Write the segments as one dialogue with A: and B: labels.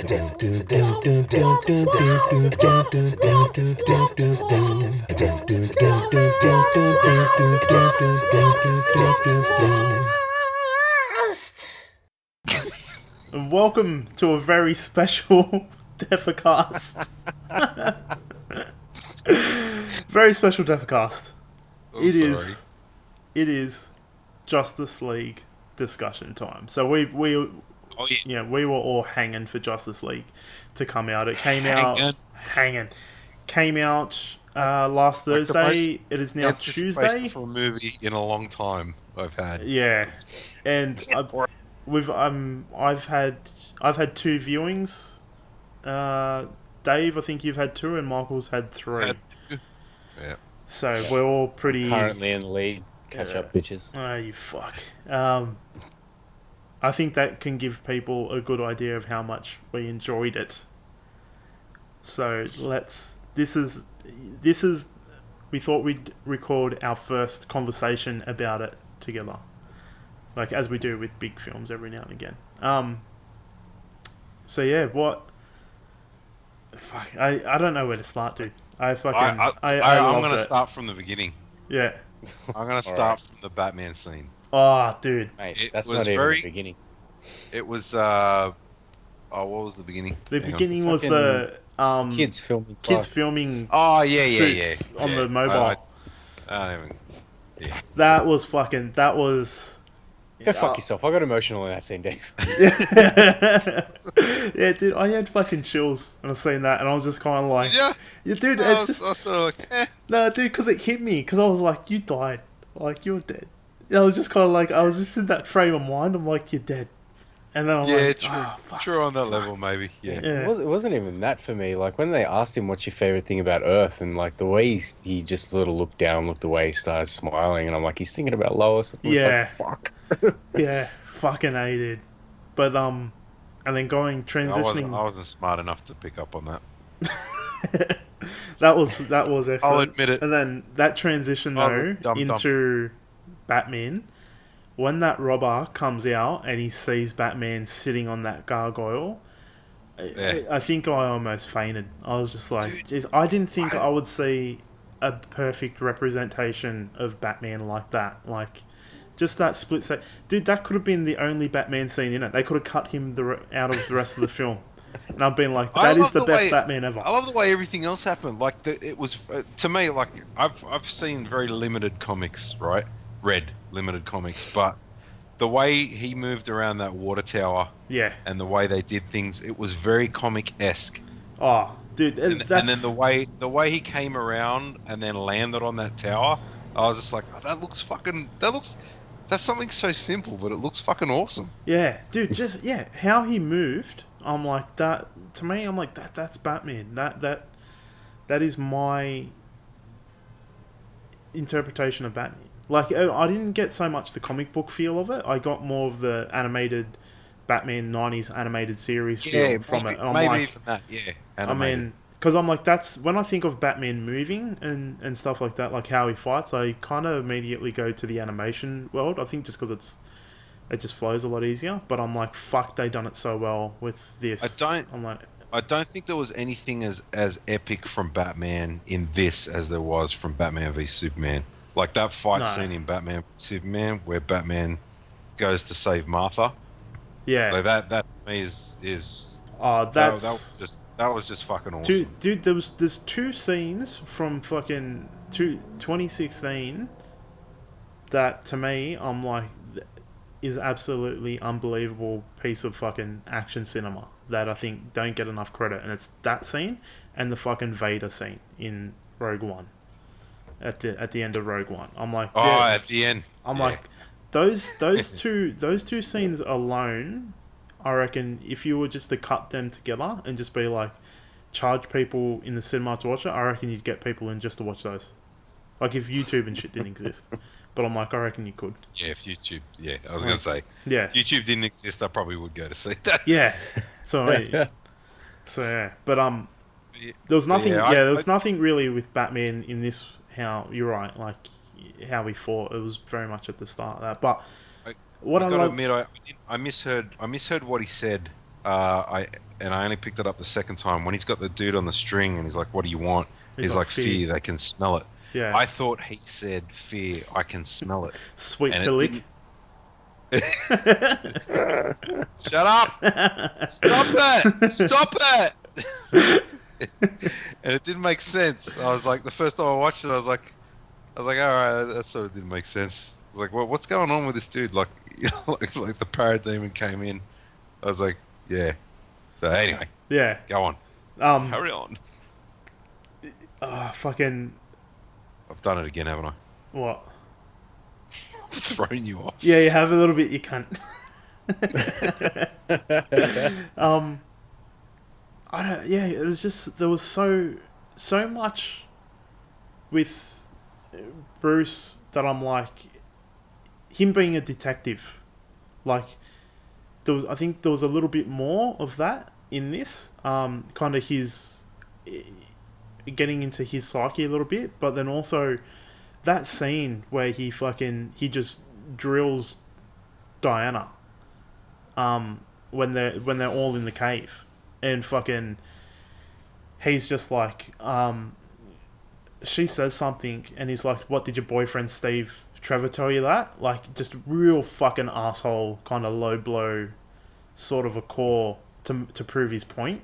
A: And welcome to a very special Defacast. Very special Defacast. It is Justice League discussion time. So we were all hanging for Justice League to come out. It came out last Thursday. It is now Tuesday.
B: For a movie in a long time I've had.
A: Yeah, and I've had two viewings. Dave, I think you've had two, and Michael's had three.
B: Yeah.
A: So we're all pretty
C: currently in the lead. Catch up, bitches. Oh,
A: you fuck. I think that can give people a good idea of how much we enjoyed it. So we thought we'd record our first conversation about it together, like as we do with big films every now and again. So yeah, what? Fuck, I don't know where to start, dude. I'm
B: gonna start from the beginning.
A: Yeah.
B: I'm gonna start from the Batman scene.
A: Oh, dude.
C: Mate, that's not even the beginning.
B: It was what was the beginning?
A: The beginning was the
C: kids filming.
B: Oh yeah.
A: On the mobile.
B: Yeah.
A: That was.
C: Go fuck yourself. I got emotional in that scene, Dave.
A: Yeah, dude, I had fucking chills when I seen that, and I was just kind of like,
B: yeah,
A: dude.
B: I was sort of like,
A: No, dude, because it hit me, because I was like, you died, like you're dead. And I was just kind of like, I was just in that frame of mind. I'm like, you're dead, and then I'm like,
B: true on that level, maybe. Yeah.
C: It wasn't even that for me. Like when they asked him, "What's your favorite thing about Earth?" and like the way he just sort of looked away, he started smiling, and I'm like, he's thinking about Lois.
A: Yeah.
C: Like, fuck.
A: Yeah, fucking A, dude. But and then transitioning.
B: I wasn't smart enough to pick up on that.
A: that was excellent.
B: I'll admit it.
A: And then that transition though into Batman, when that robber comes out and he sees Batman sitting on that gargoyle, I think I almost fainted. I was just like, geez, I didn't think I would see a perfect representation of Batman like that. Like, just that split second. Dude, that could have been the only Batman scene in it. They could have cut him out of the rest of the film. And I've been like, that is the best Batman ever.
B: I love the way everything else happened. Like, it was, to me, like, I've seen very limited comics, right? Read limited comics, but the way he moved around that water tower, and the way they did things, it was very comic-esque.
A: Oh, dude,
B: and then the way he came around and then landed on that tower, I was just like, that's something so simple, but it looks fucking awesome.
A: Yeah, dude, how he moved, I'm like, that, to me, I'm like, that's Batman. That is my interpretation of Batman. Like, I didn't get so much the comic book feel of it. I got more of the animated Batman 90s animated series feel from it. And I'm like,
B: even that, animated.
A: I mean, because I'm like, that's when I think of Batman moving and stuff like that, like how he fights, I kind of immediately go to the animation world. I think just because it just flows a lot easier. But I'm like, fuck, they done it so well with this.
B: I don't think there was anything as epic from Batman in this as there was from Batman v Superman. Like that fight scene in Batman v Superman where Batman goes to save Martha.
A: Yeah,
B: like that to me is that was just fucking awesome.
A: Dude, there's two scenes from fucking 2016 that to me I'm like is absolutely unbelievable piece of fucking action cinema that I think don't get enough credit, and it's that scene and the fucking Vader scene in Rogue One. At the end of Rogue One, I'm like,
B: at the end,
A: I'm like, those two scenes alone, I reckon if you were just to cut them together and just be like, charge people in the cinema to watch it, I reckon you'd get people in just to watch those. Like if YouTube and shit didn't exist, but I'm like, I reckon you could.
B: Yeah, if YouTube, I was gonna say,
A: yeah,
B: YouTube didn't exist, I probably would go to see that.
A: Yeah, so but there was nothing. There was nothing really with Batman in this. How you're right, like how we fought. It was very much at the start of that. But
B: I gotta admit, I misheard what he said I only picked it up the second time when he's got the dude on the string and he's like, "What do you want?" He's like, "Fear. They can smell it."
A: Yeah.
B: I thought he said, "Fear. I can smell it."
A: Sweet to lick.
B: Shut up! Stop it! Stop it! And it didn't make sense. I was like, the first time I watched it, I was like, all right, that sort of didn't make sense. I was like, well, what's going on with this dude? Like, like the parademon came in. I was like, yeah. So anyway,
A: yeah,
B: go on. Carry on.
A: Fucking.
B: I've done it again, haven't I?
A: What?
B: Thrown you off.
A: Yeah, you have a little bit. You can't. I don't. Yeah, it was just there was so much with Bruce that I'm like him being a detective. Like I think there was a little bit more of that in this. Kind of his getting into his psyche a little bit, but then also that scene where he just drills Diana when they're all in the cave and fucking he's just like she says something and he's like, "What did your boyfriend Steve Trevor tell you that?" Like just real fucking asshole kind of low blow sort of a core to prove his point.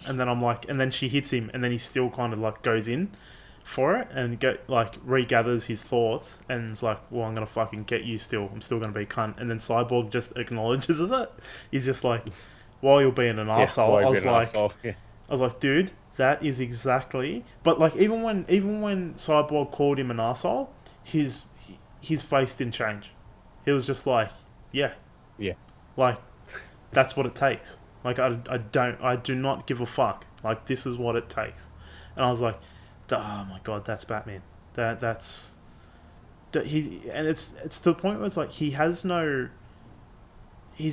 A: And then I'm like, and then she hits him and then he still kind of like goes in for it and regathers his thoughts and is like, well, I'm gonna fucking get you still. I'm still gonna be a cunt. And then Cyborg just acknowledges it. He's just like, while you're being an asshole, I was like, dude, that is exactly. But like, even when Cyborg called him an asshole, his face didn't change. He was just like, yeah, like that's what it takes. Like I do not give a fuck. Like this is what it takes. And I was like, oh my god, that's Batman. That's it's to the point where it's like he's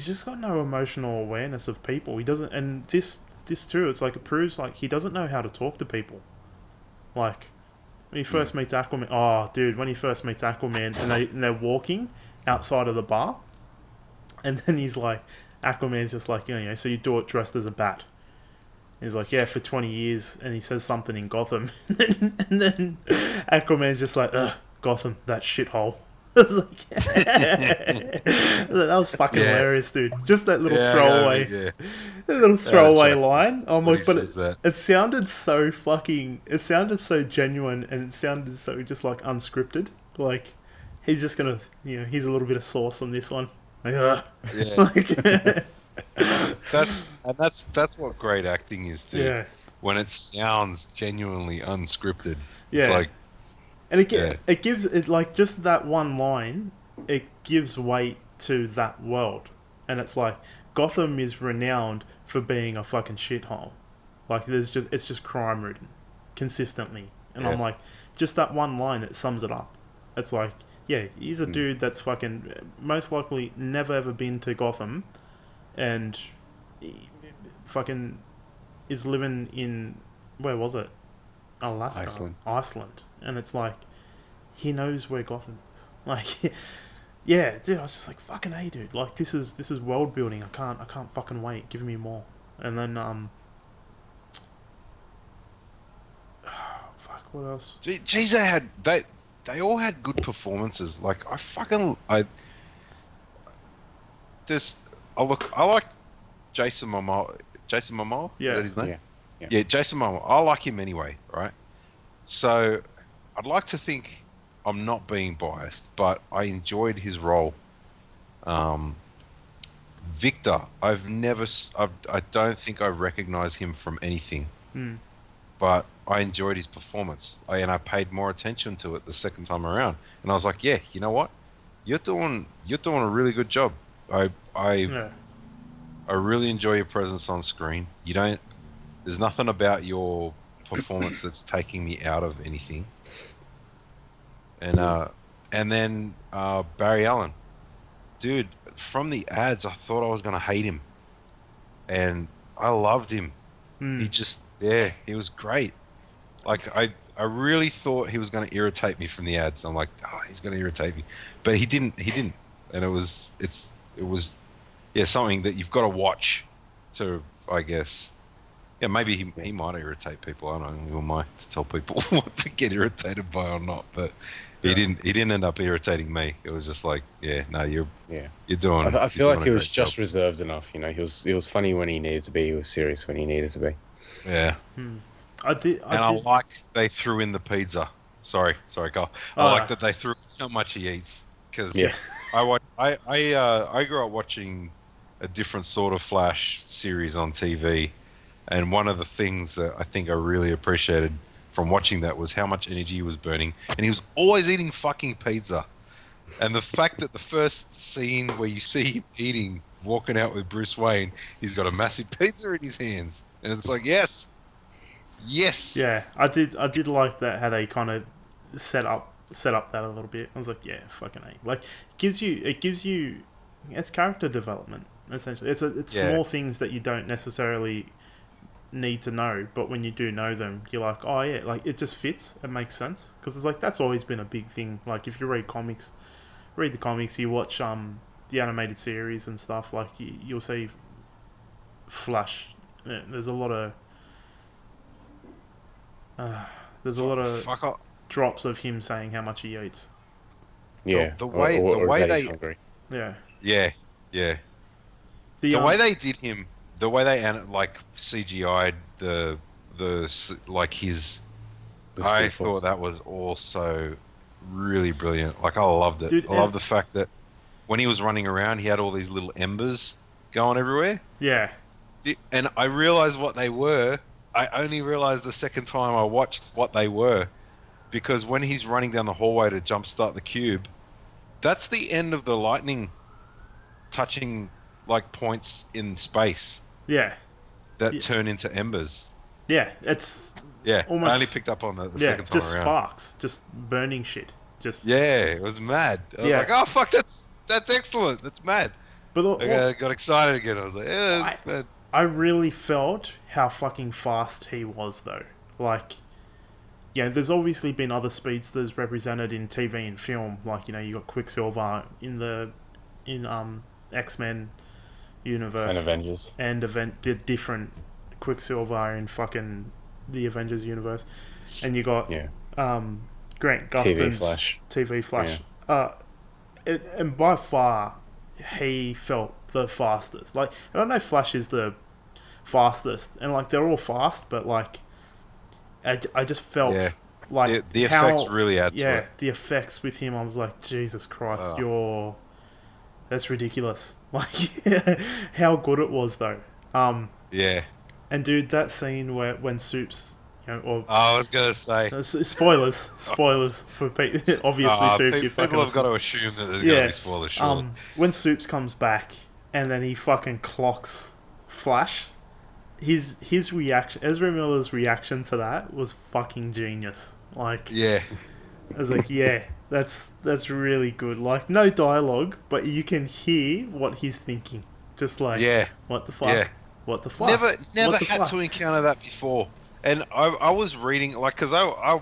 A: just got no emotional awareness of people. He doesn't, and this too, it's like it proves like he doesn't know how to talk to people. Like when he first meets Aquaman, when he first meets Aquaman and they're walking outside of the bar, and then he's like, Aquaman's just like, so you do it dressed as a bat. He's like, yeah, for 20 years, and he says something in Gotham, and then Aquaman's just like, ugh, Gotham, that shithole. I was like, that was fucking hilarious, dude. Just that little throwaway, that little throwaway line. I'm like, but it sounded so genuine, and it sounded so just like unscripted. Like he's just gonna, he's a little bit of sauce on this one. Like,
B: that's what great acting is too. Yeah. When it sounds genuinely unscripted. Yeah. It's like,
A: and it gives it like just that one line. It gives weight to that world, and it's like Gotham is renowned for being a fucking shithole. Like it's just crime ridden, consistently, and I'm like, just that one line, it sums it up. It's like, yeah, he's a dude that's fucking most likely never ever been to Gotham, and he fucking is living in, where was it? Alaska, Iceland, and it's like he knows where Gotham is. Like, yeah, dude, I was just like, fucking hey, dude, like this is world building. I can't fucking wait. Give me more. And then fuck, what else?
B: Geez, they all had good performances. Like I like Jason Momoa. Jason Momoa?
A: Yeah.
B: Is that his name? Yeah, Jason Momoa. I like him anyway, right? So I'd like to think I'm not being biased, but I enjoyed his role. Victor, I don't think I recognize him from anything, but I enjoyed his performance, and I paid more attention to it the second time around. And I was like, yeah, you know what? You're doing a really good job. I really enjoy your presence on screen. There's nothing about your performance that's taking me out of anything. And then Barry Allen, dude, from the ads, I thought I was gonna hate him, and I loved him. He was great. Like I really thought he was gonna irritate me from the ads. I'm like, oh, he's gonna irritate me, but he didn't, and it was something that you've got to watch to I guess. Yeah, maybe he might irritate people. I don't know. Who am I to tell people what to get irritated by or not? But he didn't end up irritating me. It was just like, yeah, no, you're doing.
C: I feel
B: you're
C: like
B: doing
C: he
B: a
C: was
B: great
C: just
B: job.
C: reserved enough. He was funny when he needed to be. He was serious when he needed to be.
B: Yeah.
A: I did.
B: And I like they threw in the pizza. Sorry, Carl. I like that they threw in how much he eats because I grew up watching a different sort of Flash series on TV, and one of the things that I think I really appreciated from watching that was how much energy he was burning, and he was always eating fucking pizza. And the fact that the first scene where you see him eating, walking out with Bruce Wayne, he's got a massive pizza in his hands, and it's like, yes.
A: Yeah, I did like that how they kind of set up that a little bit. I was like, yeah, fucking A. Like it gives you it's character development essentially. It's small things that you don't necessarily need to know, but when you do know them, you're like, oh yeah, like it just fits. It makes sense because it's like that's always been a big thing. Like if you read the comics, you watch the animated series and stuff. Like you'll see Flash. Yeah, there's a lot of drops of him saying how much he eats.
C: Yeah,
B: the way they
C: hungry.
B: Yeah. The way they did him, the way they like CGI'd the like his, I thought that was also really brilliant. Like I loved it.
A: Dude,
B: I love the fact that when he was running around, he had all these little embers going everywhere.
A: Yeah.
B: And I realized what they were. I only realized the second time I watched what they were, because when he's running down the hallway to jumpstart the cube, that's the end of the lightning touching like points in space.
A: Yeah.
B: That turn into embers.
A: Yeah, it's
B: almost, I only picked up on that the second time
A: just
B: around.
A: Sparks, just burning shit.
B: It was mad. I was like, oh fuck, that's excellent. That's mad.
A: But
B: I got excited again. I was like, yeah, that's mad.
A: I really felt how fucking fast he was, though. Like, there's obviously been other speedsters represented in TV and film. Like, you got Quicksilver in X-Men universe
C: and Avengers,
A: and the different Quicksilver in fucking the Avengers universe, and you got Grant Gustin's TV Flash.
C: Yeah.
A: And by far, he felt the fastest. Like, I don't know if Flash is the fastest, and like they're all fast, but like I just felt like
B: the effects really add to it.
A: The effects with him, I was like, Jesus Christ, that's ridiculous. Like how good it was though. And dude, that scene when Soups,
B: I was gonna say
A: spoilers for people, obviously too.
B: People have got to assume that there's gonna be spoilers. Surely.
A: When Soups comes back and then he fucking clocks Flash. His reaction, Ezra Miller's reaction to that was fucking genius. Like, I was like, that's really good. Like, no dialogue, but you can hear what he's thinking. Just like, what the fuck? Yeah. What the fuck?
B: Never had to encounter that before. And I was reading, like, because I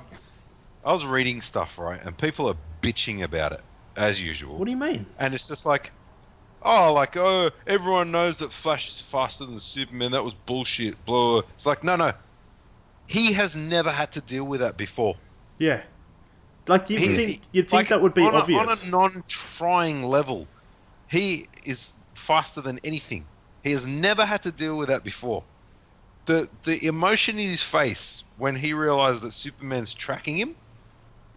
B: was reading stuff, right? And people are bitching about it, as usual.
A: What do you mean?
B: And it's just like, everyone knows that Flash is faster than Superman. That was bullshit. Blah, blah. It's like, no. He has never had to deal with that before.
A: Yeah. Like, you'd think that would be obvious.
B: On a non-trying level, he is faster than anything. He has never had to deal with that before. The emotion in his face when he realized that Superman's tracking him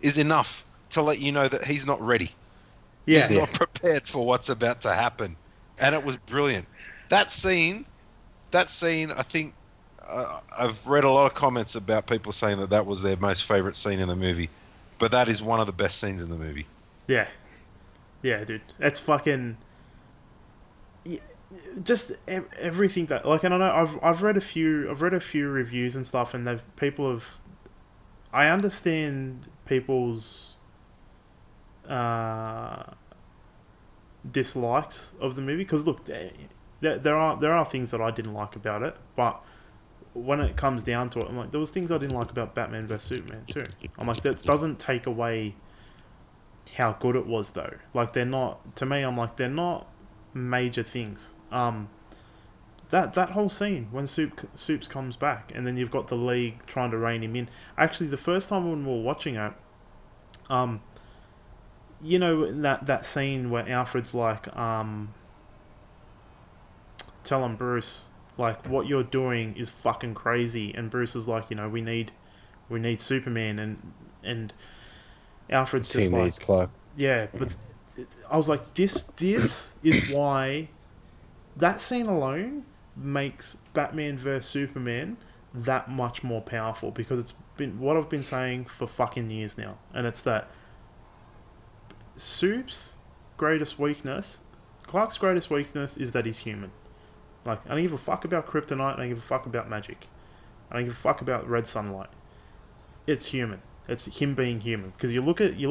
B: is enough to let you know that he's not ready. He's not prepared for what's about to happen. And it was brilliant. That scene, I think, I've read a lot of comments about people saying that was their most favorite scene in the movie. But that is one of the best scenes in the movie.
A: Yeah. Yeah, dude. It's fucking... Just everything that... Like, I don't know, I've read a few reviews and stuff, and I understand people's... dislikes of the movie, because look, there are things that I didn't like about it, but when it comes down to it, I'm like, there was things I didn't like about Batman vs Superman too. I'm like, that doesn't take away how good it was though. Like, they're not, to me, I'm like, they're not major things. that whole scene when Soups comes back, and then you've got the League trying to rein him in. Actually, the first time when we were watching it, you know that scene where Alfred's like, telling Bruce like what you're doing is fucking crazy, and Bruce is like, we need Superman, and Alfred's just like,
C: Clark.
A: yeah, but I was like, this is why that scene alone makes Batman vs Superman that much more powerful, because it's been what I've been saying for fucking years now, and it's that Clark's greatest weakness is that he's human. Like, I don't give a fuck about kryptonite, I don't give a fuck about magic, I don't give a fuck about red sunlight. It's human. It's him being human. Because you look at the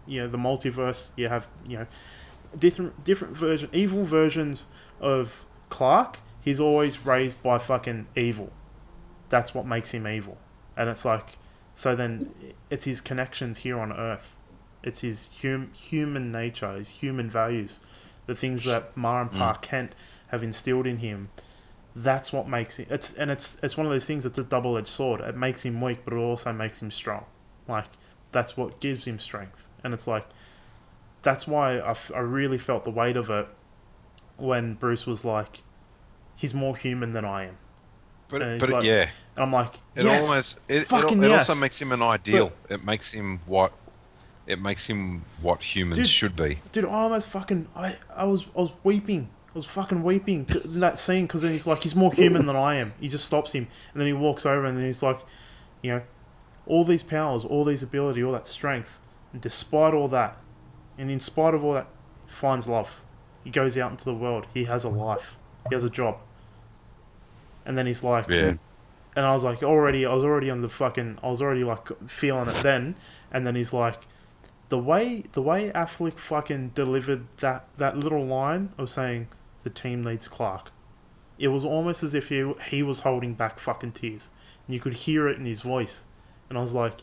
A: multiverse. You have different evil versions of Clark. He's always raised by fucking evil. That's what makes him evil. And it's like, so then it's his connections here on Earth. It's his human nature, his human values, the things that Ma and Pa Kent have instilled in him. That's what makes it. It's one of those things. It's a double-edged sword. It makes him weak, but it also makes him strong. Like, that's what gives him strength. And it's like, that's why I really felt the weight of it when Bruce was like, he's more human than I am.
B: But yeah.
A: And I'm like,
B: it also makes him an ideal. It makes him what humans should be.
A: Dude, I almost fucking I was weeping. I was fucking weeping in that scene, because then he's like, he's more human than I am. He just stops him, and then he walks over, and then he's like, all these powers, all these ability, all that strength, and despite all that, and in spite of all that, he finds love. He goes out into the world. He has a life. He has a job. And then he's like, and I was like, I was already like feeling it then, and then he's like, the way Affleck fucking delivered that little line of saying the team needs Clark, it was almost as if he was holding back fucking tears, and you could hear it in his voice, and I was like,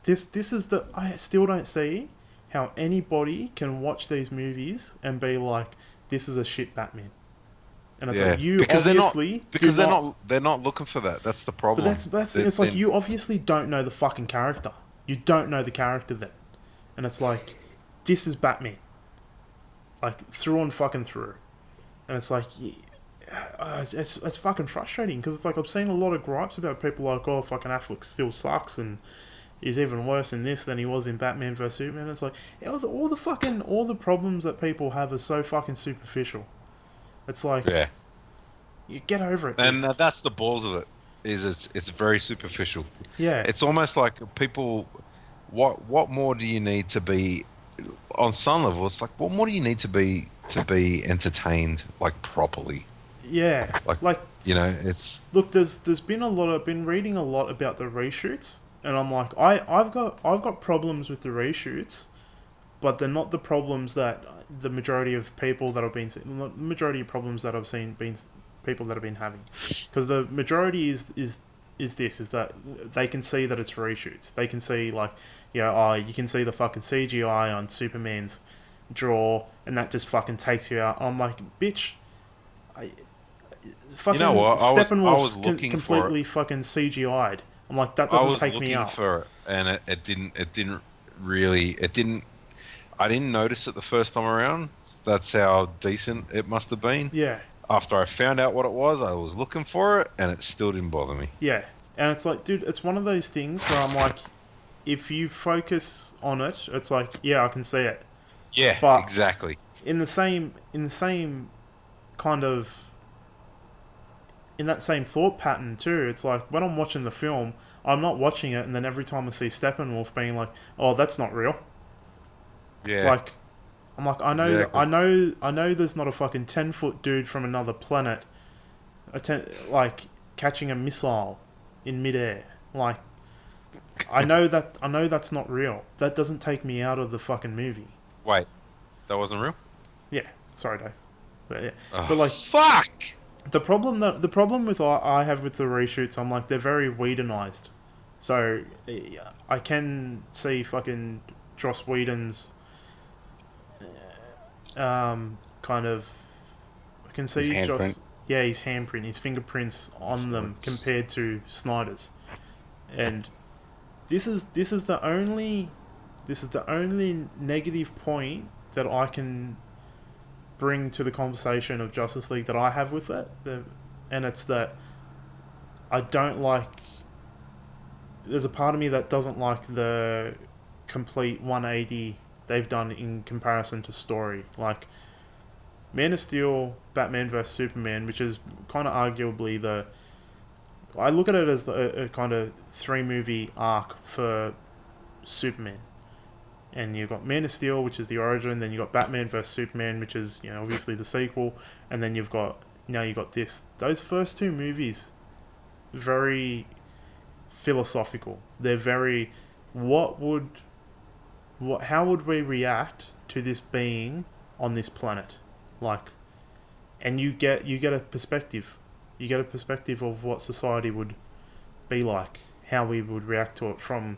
A: this is I still don't see how anybody can watch these movies and be like, this is a shit Batman. And it's like, you obviously
B: they're not looking for that. That's the problem.
A: But it's like, you obviously don't know the fucking character. You don't know the character then. And it's like, this is Batman. Like, through and fucking through. And it's like, it's fucking frustrating, because it's like, I've seen a lot of gripes about people like, oh, fucking Affleck still sucks, and he's even worse in this than he was in Batman vs Superman. It's like, all the problems that people have are so fucking superficial. It's like, you get over it.
B: And that's the balls of it. It's very superficial.
A: Yeah.
B: It's almost like people, what more do you need to be, on some level, it's like, what more do you need to be entertained, like, properly?
A: Yeah. Like
B: it's...
A: Look, there's been I've been reading a lot about the reshoots, and I'm like, I've got problems with the reshoots, but they're not the problems that the majority of people that I've been seeing, the majority of problems that I've seen people that have been having, because the majority is that they can see that it's reshoots. They can see, like, you can see the fucking CGI on Superman's jaw, and that just fucking takes you out. I'm like, bitch, fucking,
B: you know what? I was looking
A: completely fucking CGI'd. I'm like, that doesn't take me out.
B: I was looking for it, and it didn't really. I didn't notice it the first time around. That's how decent it must have been.
A: Yeah.
B: After I found out what it was, I was looking for it, and it still didn't bother me.
A: Yeah. And it's like, dude, it's one of those things where I'm like, if you focus on it, it's like, yeah, I can see it.
B: Yeah,
A: but
B: exactly.
A: In the same kind of, in that same thought pattern too, it's like, when I'm watching the film, I'm not watching it, and then every time I see Steppenwolf being like, oh, that's not real.
B: Yeah.
A: Like, I'm like, I know, exactly. I know there's not a fucking 10-foot dude from another planet, like, catching a missile in midair. Like, I know that's not real. That doesn't take me out of the fucking movie.
B: Wait, that wasn't real?
A: Yeah, sorry, Dave. But yeah,
B: but like, fuck.
A: The problem with I have with the reshoots, I'm like, they're very Whedonized. So I can see fucking Joss Whedon's kind of I can
C: His
A: see
C: handprint.
A: his handprint, his fingerprints on them compared to Snyder's, and this is the only negative point that I can bring to the conversation of Justice League that I have with it, and it's that I don't like. There's a part of me that doesn't like the complete 180 they've done in comparison to story. Like Man of Steel, Batman vs Superman, which is kind of arguably the. I look at it as a kind of 3-movie arc for Superman. And you've got Man of Steel, which is the origin. Then you've got Batman vs Superman, which is obviously the sequel. And then you've got this. Those first 2 movies, very philosophical. They're very. How would we react to this being on this planet, and you get a perspective. You get a perspective of what society would be like, how we would react to it, from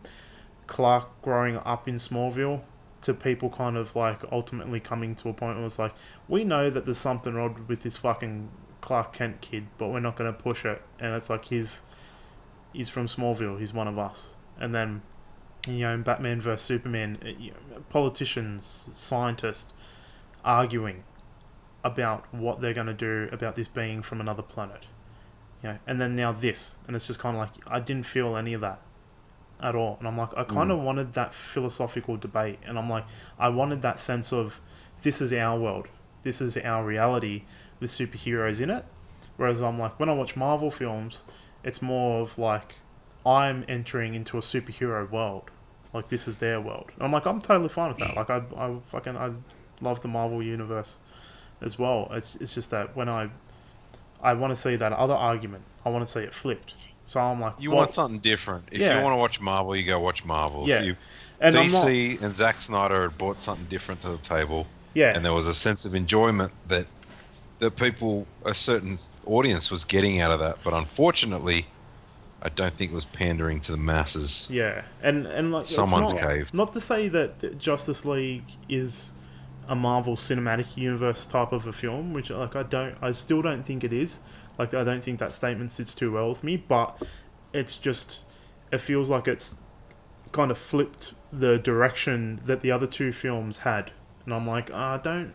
A: Clark growing up in Smallville to people kind of ultimately coming to a point where it's like, we know that there's something wrong with this fucking Clark Kent kid, but we're not going to push it. And it's like, he's from Smallville, he's one of us. And then, in Batman vs Superman, politicians, scientists arguing about what they're going to do about this being from another planet. And then now this, and it's just kind of like, I didn't feel any of that at all. And I'm like, I kind of wanted that philosophical debate, and I'm like, I wanted that sense of, this is our world, this is our reality with superheroes in it. Whereas I'm like, when I watch Marvel films, it's more of like, I'm entering into a superhero world, like this is their world. And I'm like, I'm totally fine with that. Like I love the Marvel universe as well. It's just that when I want to see that other argument, I want to see it flipped. So I'm like,
B: you want something different. If you want to watch Marvel, you go watch Marvel.
A: Yeah.
B: If DC and Zack Snyder had brought something different to the table, and there was a sense of enjoyment that people, a certain audience, was getting out of that. But unfortunately, I don't think it was pandering to the masses.
A: Yeah, and like,
B: someone's caved.
A: Not to say that Justice League is a Marvel Cinematic Universe type of a film, which I still don't think it is. Like, I don't think that statement sits too well with me, but it's just, it feels like it's kind of flipped the direction that the other 2 films had, and I'm like, I don't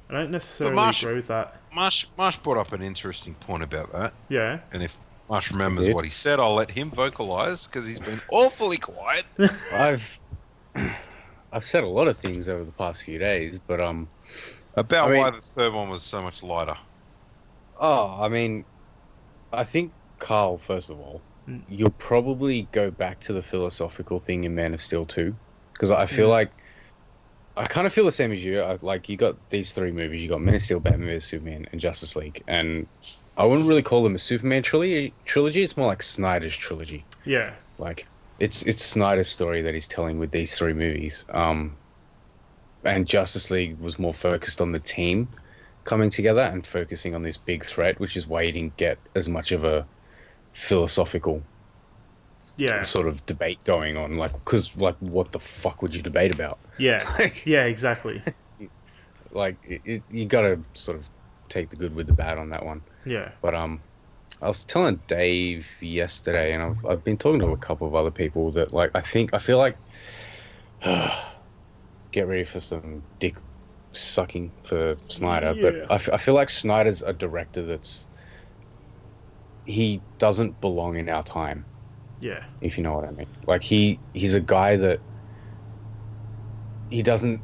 A: necessarily agree with that.
B: Marsh brought up an interesting point about that.
A: Yeah.
B: And if Marsh remembers what he said, I'll let him vocalise, because he's been awfully quiet.
C: I've said a lot of things over the past few days, but
B: about why the third one was so much lighter.
C: Oh, I mean, I think, Carl, first of all, you'll probably go back to the philosophical thing in Man of Steel 2, because I feel like, I kind of feel the same as you. You got these 3 movies. You got Man of Steel, Batman vs Superman, and Justice League, and I wouldn't really call them a Superman trilogy. It's more like Snyder's trilogy.
A: Yeah.
C: Like, it's Snyder's story that he's telling with these 3 movies. And Justice League was more focused on the team coming together and focusing on this big threat, which is why you didn't get as much of a philosophical sort of debate going on. Because what the fuck would you debate about?
A: Yeah. Yeah, exactly.
C: You gotta sort of take the good with the bad on that one.
A: Yeah.
C: But I was telling Dave yesterday, and I've been talking to a couple of other people that I feel like get ready for some dick sucking for Snyder.
A: Yeah.
C: But I feel like Snyder's a director he doesn't belong in our time.
A: Yeah.
C: If you know what I mean. He's a guy that he doesn't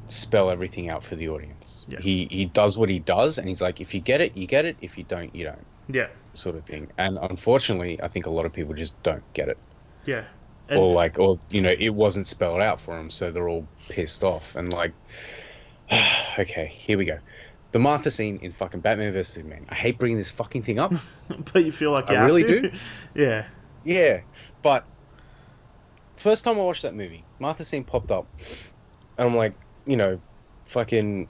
C: spell everything out for the audience.
A: Yeah.
C: He does what he does, and he's like, if you get it, you get it. If you don't, you don't.
A: Yeah.
C: Sort of thing. And unfortunately, I think a lot of people just don't get it.
A: Yeah.
C: Or it wasn't spelled out for them, so they're all pissed off. And okay, here we go. The Martha scene in fucking Batman vs Superman. I hate bringing this fucking thing up.
A: But you feel like you
C: I
A: have
C: really
A: to?
C: do.
A: Yeah.
C: Yeah, but first time I watched that movie, Martha scene popped up, and I'm like, fucking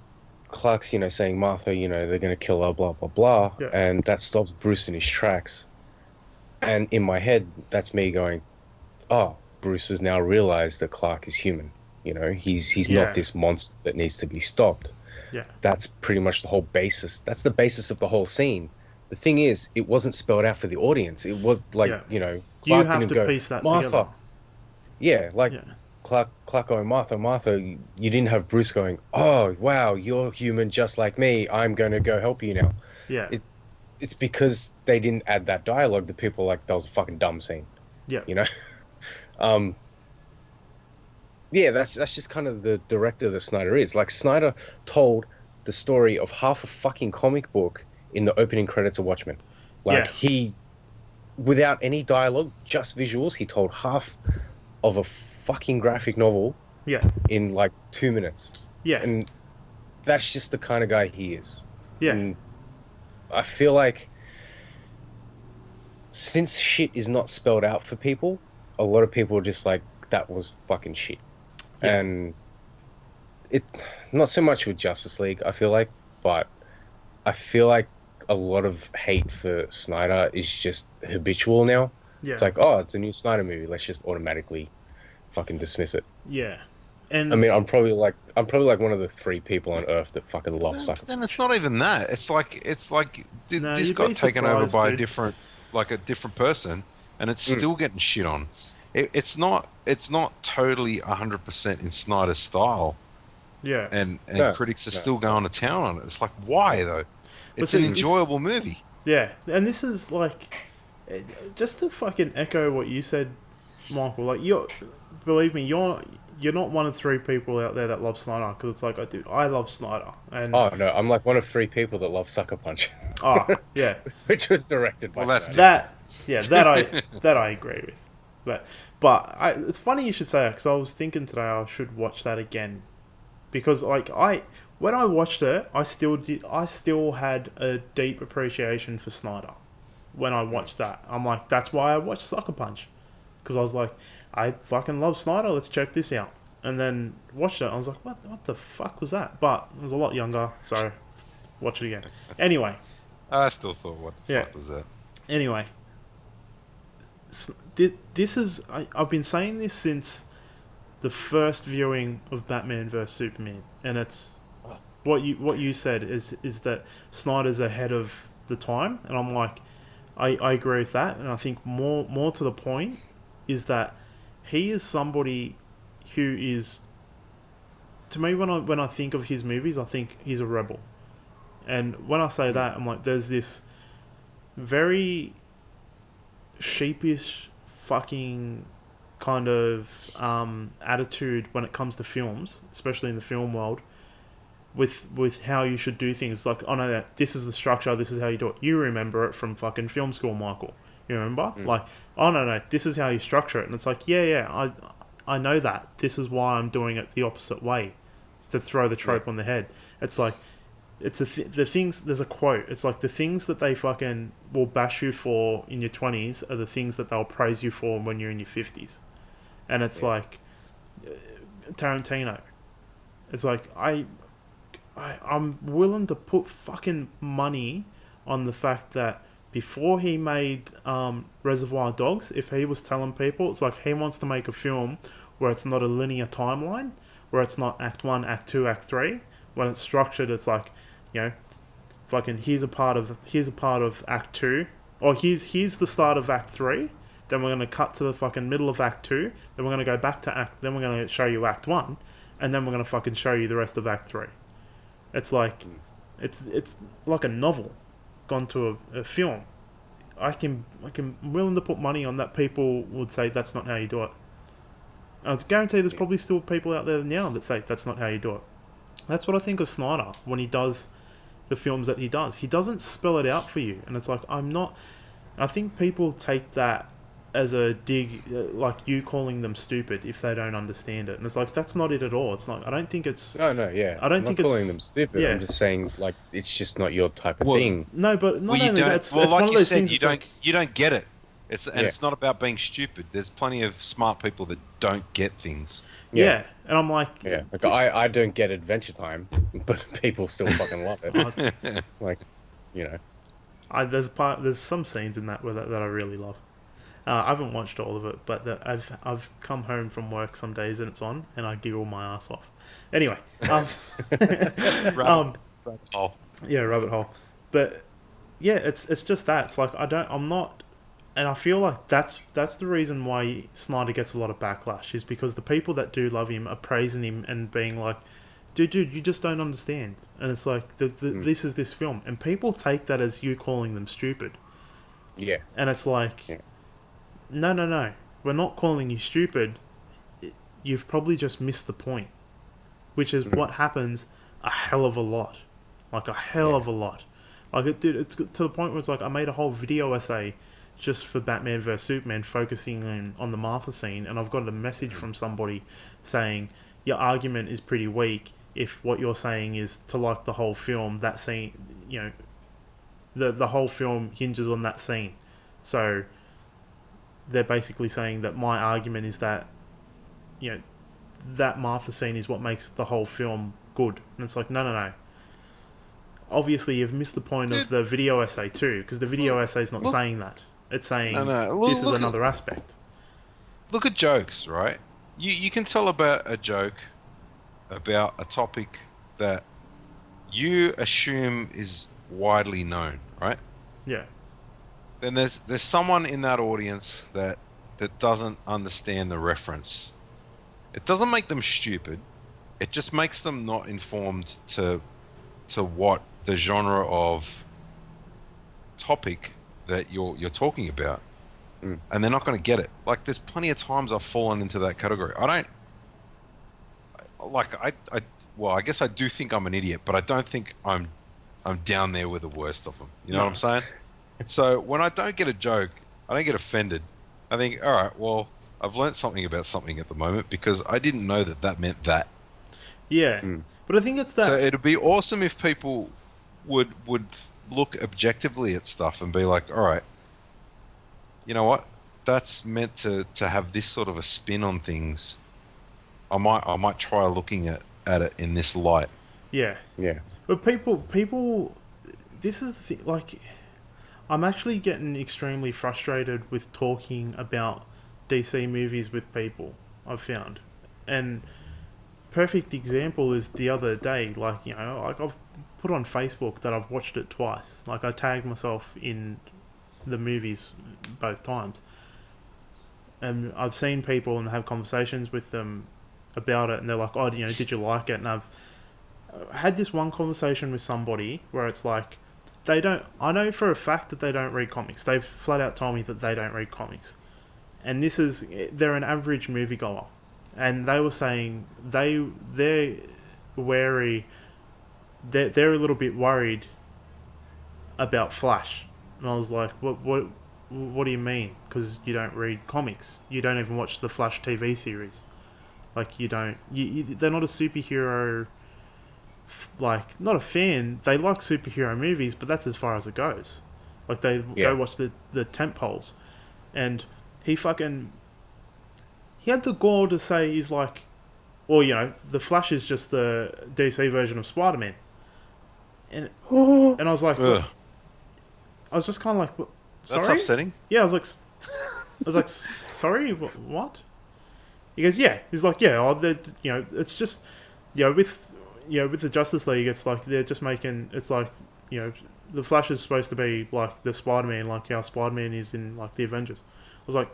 C: Clark's, saying, Martha, they're gonna kill her, blah blah blah, and that stops Bruce in his tracks. And in my head, that's me going, oh, Bruce has now realized that Clark is human. He's not this monster that needs to be stopped.
A: Yeah.
C: That's pretty much the whole basis. That's the basis of the whole scene. The thing is, it wasn't spelled out for the audience. It was like,
A: you
C: Clark
A: have
C: didn't
A: to
C: go,
A: piece that
C: Martha.
A: together.
C: Yeah, like
A: Yeah.
C: Clark going, Martha, Martha. You didn't have Bruce going, oh, wow, you're human just like me. I'm going to go help you now.
A: Yeah.
C: It's because they didn't add that dialogue that people like, that was a fucking dumb scene.
A: Yeah.
C: You know? Yeah, that's just kind of the director that Snyder is. Like, Snyder told the story of half a fucking comic book in the opening credits of Watchmen. Like, he, without any dialogue, just visuals, he told half of a fucking graphic novel in like 2 minutes.
A: Yeah.
C: And that's just the kind of guy he is.
A: Yeah.
C: And I feel like since shit is not spelled out for people, a lot of people are just like, that was fucking shit. Yeah. And it, not so much with Justice League, I feel like, but I feel like a lot of hate for Snyder is just habitual now. Yeah. It's like, oh, it's a new Snyder movie. Let's just automatically fucking dismiss it.
A: Yeah. And
C: I mean, I'm probably like one of the 3 people on Earth that fucking love Sucker Punch.
B: Then it's not even that. It's like this got taken over by a different person, and it's still getting shit on. It's not totally 100% in Snyder's style.
A: Yeah.
B: And critics are still going to town on it. It's like, why though? It's an enjoyable movie.
A: Yeah, and this is like, just to fucking echo what you said, Michael. Like, believe me, you're not one of 3 people out there that love Snyder, because it's like, I love Snyder. And
C: oh no, I'm like one of 3 people that love Sucker Punch.
A: Oh yeah,
C: which was directed by
A: that I agree with. But it's funny you should say that, because I was thinking today I should watch that again, because like when I watched it, I still had a deep appreciation for Snyder. When I watched that, I'm like, that's why I watched Sucker Punch, because I was like, I fucking love Snyder. Let's check this out. And then watched it. I was like, what the fuck was that? But I was a lot younger, so watch it again. Anyway,
B: I still thought, what the fuck was that?
A: Anyway, this is I've been saying this since the first viewing of Batman vs Superman, and it's what you said is that Snyder's ahead of the time, and I'm like, I agree with that, and I think more to the point is that he is somebody who is, to me, when I think of his movies, I think he's a rebel, and when I say that, I'm like, there's this very sheepish fucking kind of attitude when it comes to films, especially in the film world, with how you should do things. Like, oh no, this is the structure, this is how you do it. You remember it from fucking film school, Michael. You remember? Like, oh no, this is how you structure it. And it's like, yeah, I know that. This is why I'm doing it the opposite way. It's to throw the trope on the head. It's like, it's the things, there's a quote. It's like, the things that they fucking will bash you for in your 20s are the things that they'll praise you for when you're in your 50s. And it's like, Tarantino. It's like, I'm willing to put fucking money on the fact that before he made Reservoir Dogs, if he was telling people, it's like he wants to make a film where it's not a linear timeline, where it's not Act 1, Act 2, Act 3. When it's structured, it's like, fucking here's a part of Act 2, or here's the start of Act 3. Then we're going to cut to the fucking middle of Act 2. Then we're going to go back to then we're going to show you Act 1, and then we're going to fucking show you the rest of Act 3. It's like, it's like a novel gone to a film. I'm willing to put money on that. People would say that's not how you do it. I guarantee there's probably still people out there now that say that's not how you do it. That's what I think of Snyder when he does the films that he does. He doesn't spell it out for you, and it's like, I think people take that as a dig, like you calling them stupid if they don't understand it, and it's like, that's not it at all. It's not. I don't think it's.
C: No, yeah.
A: I don't think it's
C: calling them stupid. Yeah. I'm just saying, like, it's just not your type of thing.
A: No, but not only that.
B: Well, like you said, you don't get it. It's not about being stupid. There's plenty of smart people that don't get things.
A: Yeah, and I'm like,
C: like I don't get Adventure Time, but people still fucking love it. Like,
A: there's some scenes in that that I really love. I haven't watched all of it, but I've come home from work some days and it's on, and I giggle my ass off. Anyway,
B: Rabbit hole.
A: yeah, rabbit hole. But yeah, it's just that. It's like I'm not, and I feel like that's the reason why Snyder gets a lot of backlash, is because the people that do love him are praising him and being like, dude, you just don't understand. And it's like this is this film, and people take that as you calling them stupid.
C: Yeah.
A: And it's like, no, we're not calling you stupid. You've probably just missed the point, which is what happens a hell of a lot, like a hell of a lot. Like it's to the point where it's like I made a whole video essay just for Batman vs Superman, focusing on the Martha scene, and I've got a message from somebody saying your argument is pretty weak if what you're saying is to like the whole film. That scene, the whole film hinges on that scene. So they're basically saying that my argument is that that Martha scene is what makes the whole film good. And it's like, no. Obviously, you've missed the point of the video essay too, because the video essay is not saying that. It's saying this is another aspect.
B: Look at jokes, right? You can tell about a joke about a topic that you assume is widely known, right?
A: Yeah.
B: Then there's someone in that audience that doesn't understand the reference. It doesn't make them stupid. It just makes them not informed to what the genre of topic that you're talking about, and they're not going to get it. Like, there's plenty of times I've fallen into that category. I guess I do think I'm an idiot, but I don't think I'm down there with the worst of them. You know what I'm saying? So when I don't get a joke, I don't get offended. I think, all right, well, I've learnt something about something at the moment because I didn't know that meant that.
A: Yeah, but I think it's that.
B: So it'd be awesome if people would look objectively at stuff and be like, all right, you know what? That's meant to have this sort of a spin on things. I might try looking at it in this light.
A: Yeah. But people, this is the thing. Like, I'm actually getting extremely frustrated with talking about DC movies with people, I've found. And perfect example is the other day, like I've put on Facebook that I've watched it twice. Like, I tagged myself in the movies both times. And I've seen people and have conversations with them about it, and they're like, oh, did you like it? And I've had this one conversation with somebody where it's like, I know for a fact that they don't read comics. They've flat out told me that they don't read comics. And they're an average moviegoer. And they were saying they're wary, they're a little bit worried about Flash. And I was like, what do you mean? Because you don't read comics. You don't even watch the Flash TV series. Like, they're not a superhero, like, not a fan. They like superhero movies, but that's as far as it goes. Like, they go watch the tentpoles. And he had the gall to say, he's like, well, the Flash is just the DC version of Spider-Man. And I was like, I was just kind of like, what? Sorry?
B: That's upsetting.
A: Yeah, I was like, sorry, what? He goes, yeah. He's like, yeah, it's just, with the Justice League, it's like they're just making, it's like, the Flash is supposed to be like the Spider-Man, like how Spider-Man is in like the Avengers. I was like,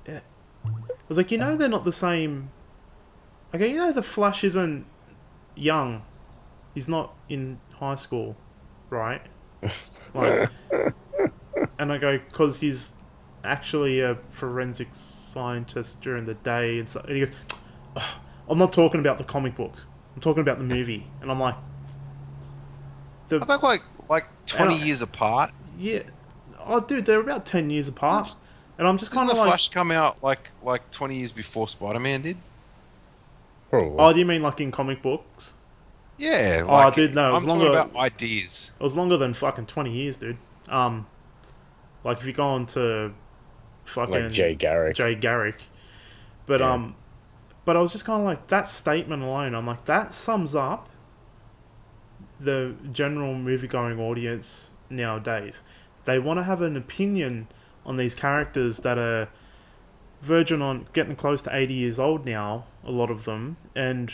A: they're not the same. Okay, the Flash isn't young. He's not in high school, right? Like, and I go, because he's actually a forensic scientist during the day, and he goes, oh, I'm not talking about the comic books. I'm talking about the movie. And I'm like,
B: I think like 20 years apart.
A: Yeah. Oh, dude, they're about 10 years apart. And I'm just kind of
B: like... Didn't the Flash come out like 20 years before Spider-Man did?
C: Probably.
A: Oh, do you mean like in comic books?
B: Yeah.
A: Like, dude, no, it was longer.
B: I'm talking about ideas.
A: It was longer than fucking 20 years, dude. Like, if you go on to fucking...
C: Like Jay Garrick.
A: But, but I was just kind of like, that statement alone, I'm like, that sums up the general movie-going audience nowadays. They want to have an opinion on these characters that are verging on getting close to 80 years old now, a lot of them, and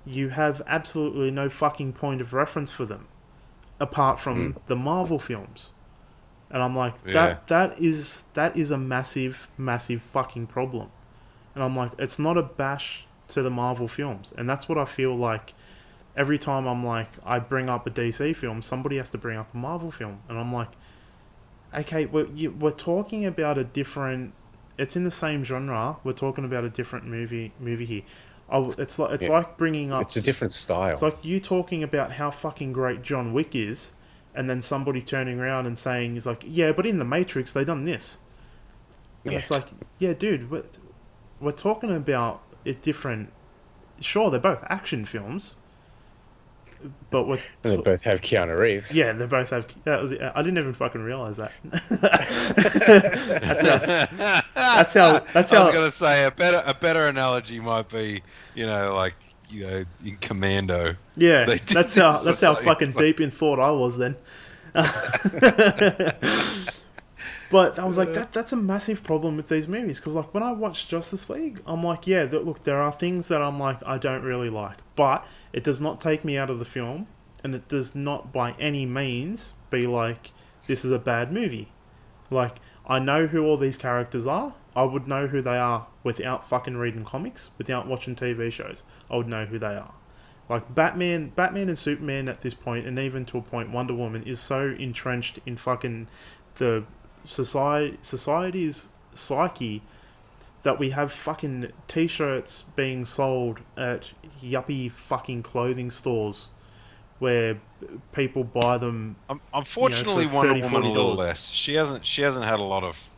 A: you have absolutely no fucking point of reference for them apart from the Marvel films. And I'm like, that is a massive, massive fucking problem. And I'm like, it's not a bash to the Marvel films. And that's what I feel like every time I'm like, I bring up a DC film, somebody has to bring up a Marvel film. And I'm like, okay, we're talking about a different... It's in the same genre. We're talking about a different movie here. It's like bringing up...
C: It's a different style.
A: It's like you talking about how fucking great John Wick is, and then somebody turning around and saying, "Is like, yeah, but in the Matrix they done this." And it's like, yeah, dude, we're talking about a different... Sure, they're both action films, but
C: they both have Keanu Reeves.
A: Yeah, they both have... I didn't even fucking realise that. That's how...
B: I was gonna say a better analogy might be, in Commando.
A: Yeah, that's how fucking deep in thought I was then. But I was like, that's a massive problem with these movies, because like when I watch Justice League, I'm like, yeah, look, there are things that I'm like, I don't really like, but it does not take me out of the film, and it does not by any means be like, this is a bad movie. Like, I know who all these characters are. I would know who they are without fucking reading comics, without watching TV shows. I would know who they are. Like Batman and Superman at this point, and even to a point Wonder Woman, is so entrenched in fucking the society's psyche that we have fucking t-shirts being sold at yuppie fucking clothing stores where people buy them.
B: Unfortunately, Wonder Woman a little less. She hasn't had a lot of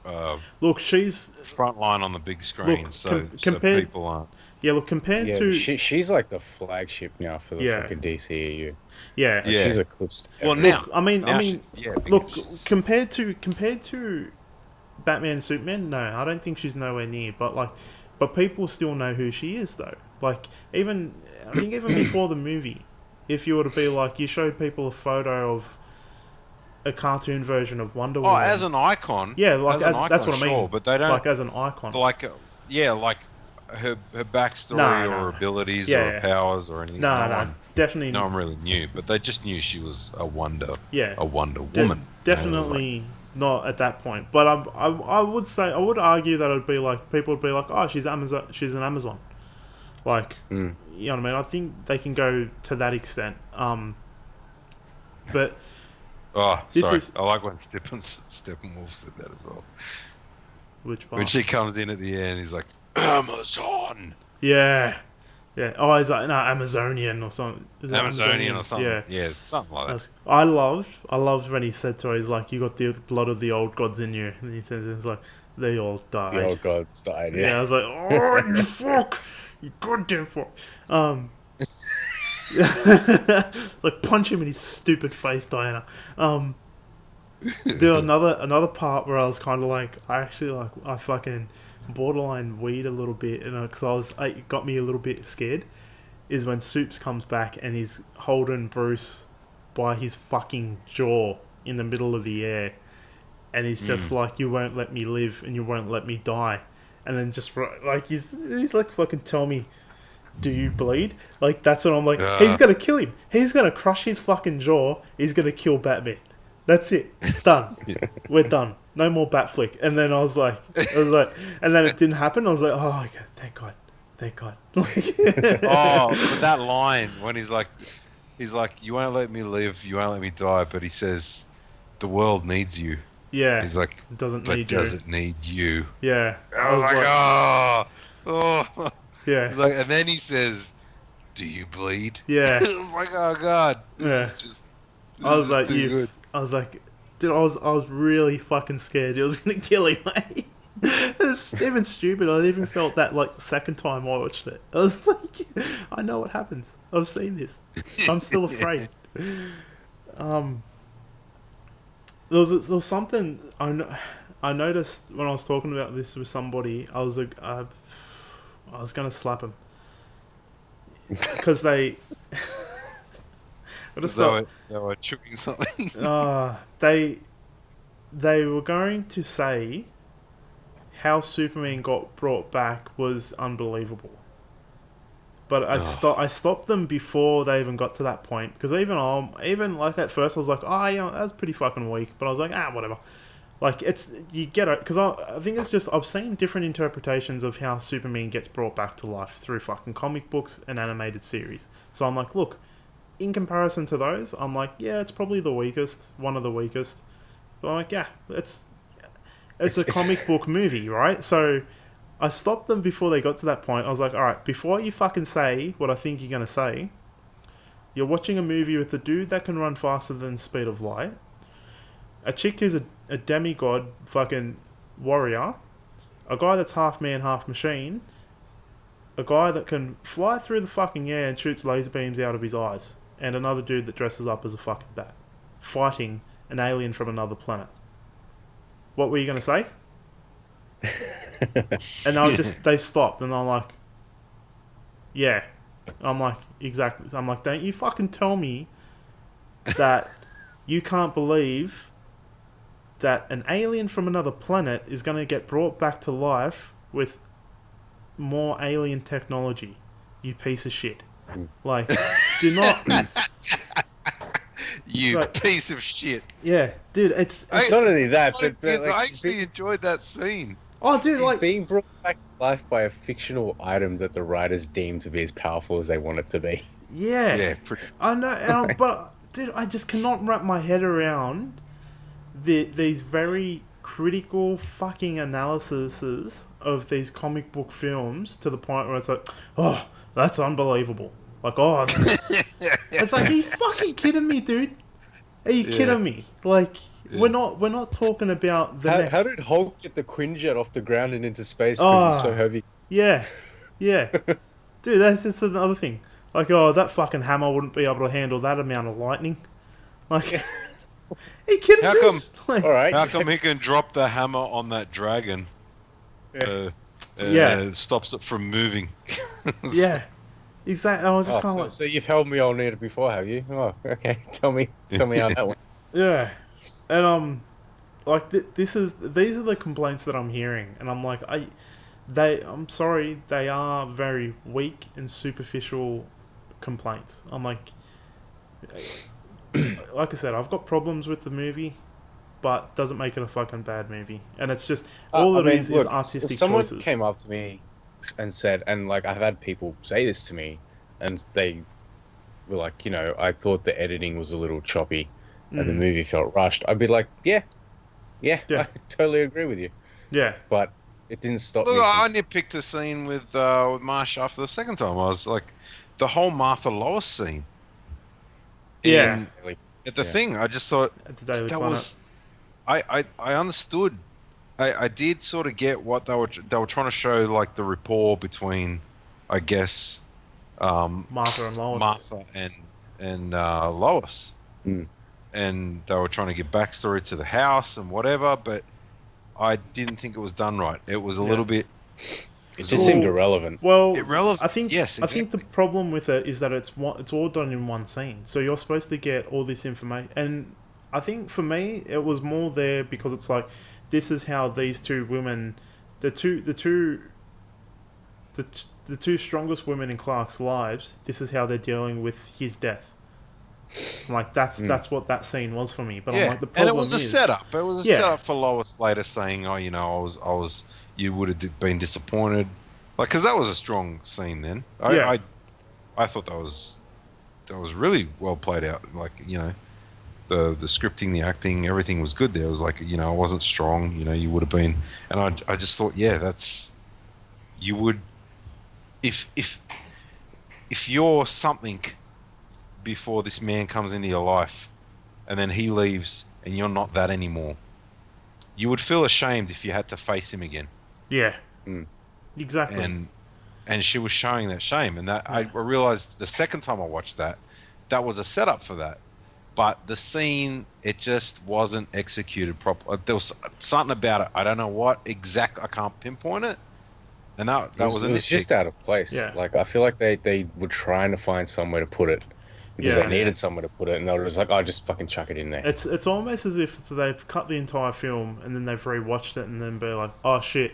A: look. She's
B: frontline on the big screen,
A: look,
B: so
A: compared,
B: people aren't.
A: Yeah, look, compared to...
C: She's like the flagship now for the fucking DCEU.
A: Yeah.
C: She's eclipsed.
B: Well,
A: look,
B: look,
A: compared to Batman and Superman, no, I don't think she's nowhere near. But people still know who she is, though. Like, I think even before the movie, if you were to be like, you showed people a photo of a cartoon version of Wonder Woman.
B: Oh, as an icon.
A: Yeah, like that's what I mean.
B: Sure, but they don't...
A: Like, as an icon.
B: Like her backstory or abilities or her powers or anything.
A: Definitely.
B: No one really knew, but they just knew she was a Wonder Woman.
A: Definitely not at that point. But I would argue that it'd be like, people would be like, oh, she's an Amazon. Like, you know what I mean? I think they can go to that extent. But
B: I like when Steppenwolf said that as well.
A: Which part?
B: When she comes in at the end, he's like, Amazon.
A: Yeah. Oh, he's like, no, Amazonian or something.
B: Amazonian or something.
A: Yeah,
B: something like that.
A: I loved when he said to her, he's like, you got the blood of the old gods in you. And he says, it's like, they all died.
C: The old gods died,
A: yeah. I was like, oh, you fuck. You goddamn fuck. Like, punch him in his stupid face, Diana. There another part where I was kind of like, I fucking borderline weed a little bit, and because it got me a little bit scared, is when Soups comes back and he's holding Bruce by his fucking jaw in the middle of the air, and he's just like, you won't let me live and you won't let me die, and then just like he's like, fucking tell me, do you bleed? Like, that's what I'm like, he's gonna kill him, he's gonna crush his fucking jaw, he's gonna kill Batman. That's it. Done. We're done. No more bat flick. And then I was like, and then it didn't happen. I was like, oh, okay, thank God.
B: Oh, but that line when he's like, you won't let me live, you won't let me die, but he says, the world needs you.
A: Yeah.
B: He's like, does it need you?
A: Yeah.
B: I was like, oh.
A: Yeah.
B: He's like, and then he says, do you bleed?
A: Yeah.
B: I was like, oh God.
A: Yeah. I was like, dude, I was really fucking scared it was gonna kill him, mate. It's even stupid. I even felt that like the second time I watched it. I was like, I know what happens. I've seen this. I'm still afraid. There was something I noticed when I was talking about this with somebody. I was gonna slap him because they.
B: They were chucking something.
A: They they were going to say how Superman got brought back was unbelievable. But I stopped them before they even got to that point, because even like at first I was like, oh, that's pretty fucking weak. But I was like, whatever. Like, you get it, because I think it's just, I've seen different interpretations of how Superman gets brought back to life through fucking comic books and animated series. So I'm like, look, in comparison to those, I'm like, yeah, it's probably the weakest, one of the weakest. But I'm like, yeah, it's a comic book movie, right? So I stopped them before they got to that point. I was like, alright, before you fucking say what I think you're going to say, you're watching a movie with a dude that can run faster than the speed of light, a chick who's a demigod fucking warrior, a guy that's half man, half machine, a guy that can fly through the fucking air and shoots laser beams out of his eyes, and another dude that dresses up as a fucking bat, fighting an alien from another planet. What were you going to say? And they stopped, and I'm like, yeah. I'm like, exactly. I'm like, don't you fucking tell me that you can't believe that an alien from another planet is going to get brought back to life with more alien technology, you piece of shit. Like, do not...
B: You piece of shit.
A: Yeah, dude, it's
C: not only that, but
B: I actually enjoyed that scene.
A: Oh, dude,
C: he's being brought back to life by a fictional item that the writers deem to be as powerful as they want it to be.
A: Yeah.
B: Yeah,
A: I know, but, dude, I just cannot wrap my head around these very critical fucking analyses of these comic book films to the point where it's like, oh, that's unbelievable. Like, oh, it's like, are you fucking kidding me, dude? Are you kidding me? Like, we're not talking about the next...
C: How did Hulk get the Quinjet off the ground and into space because he's so heavy?
A: Yeah. Dude, that's another thing. Like, oh, that fucking hammer wouldn't be able to handle that amount of lightning. Like, are you kidding me? Like,
C: all right.
B: How come he can drop the hammer on that dragon? Stops it from moving.
A: Yeah. Exactly. I was just kind of like...
C: So you've held me on it before, have you? Oh, okay. Tell me how that went.
A: Yeah. And, like, these are the complaints that I'm hearing. And I'm like, I'm sorry, they are very weak and superficial complaints. I'm like I said, I've got problems with the movie, but doesn't make it a fucking bad movie. And it's just, all is artistic choices.
C: If someone came up to me and said, and like I've had people say this to me, and they were like, I thought the editing was a little choppy and the movie felt rushed, I'd be like, yeah, I totally agree with you.
A: Yeah.
C: But it didn't stop me.
B: I nitpicked a scene with Marsh after the second time. I was like, the whole Martha Lois scene.
A: Yeah.
B: At the thing, I just thought that was... I understood. I did sort of get what they were trying to show, like the rapport between, I guess,
A: Martha and Lois.
B: Martha and Lois. And they were trying to give backstory to the house and whatever, but I didn't think it was done right. It was a little bit...
C: It just seemed irrelevant.
A: Well,
B: irrelevant.
A: I think
B: yes, exactly.
A: I think the problem with it is that it's all done in one scene. So you're supposed to get all this information, and I think for me it was more there because it's like, this is how these two women, the two strongest women in Clark's lives, this is how they're dealing with his death. Like, that's what that scene was for me. But I'm like, the problem
B: and it was a setup. It was a setup for Lois later saying, "Oh, I was. You would have been disappointed," like, because that was a strong scene. Then I thought that was really well played out. Like, the scripting, the acting, everything was good there. It was like, I wasn't strong. You would have been, and I just thought, that's, you would, if you're something before this man comes into your life, and then he leaves, and you're not that anymore, you would feel ashamed if you had to face him again.
A: Yeah, exactly.
B: And she was showing that shame, and that I realized the second time I watched that was a setup for that. But the scene, it just wasn't executed properly. There was something about it. I don't know what exactly. I can't pinpoint it. And that was
C: just out of place.
A: Yeah.
C: Like, I feel like they were trying to find somewhere to put it. because they needed somewhere to put it, and they were just like, "I just fucking chuck it in there."
A: It's almost as if they've cut the entire film and then they've rewatched it and then be like, "Oh shit,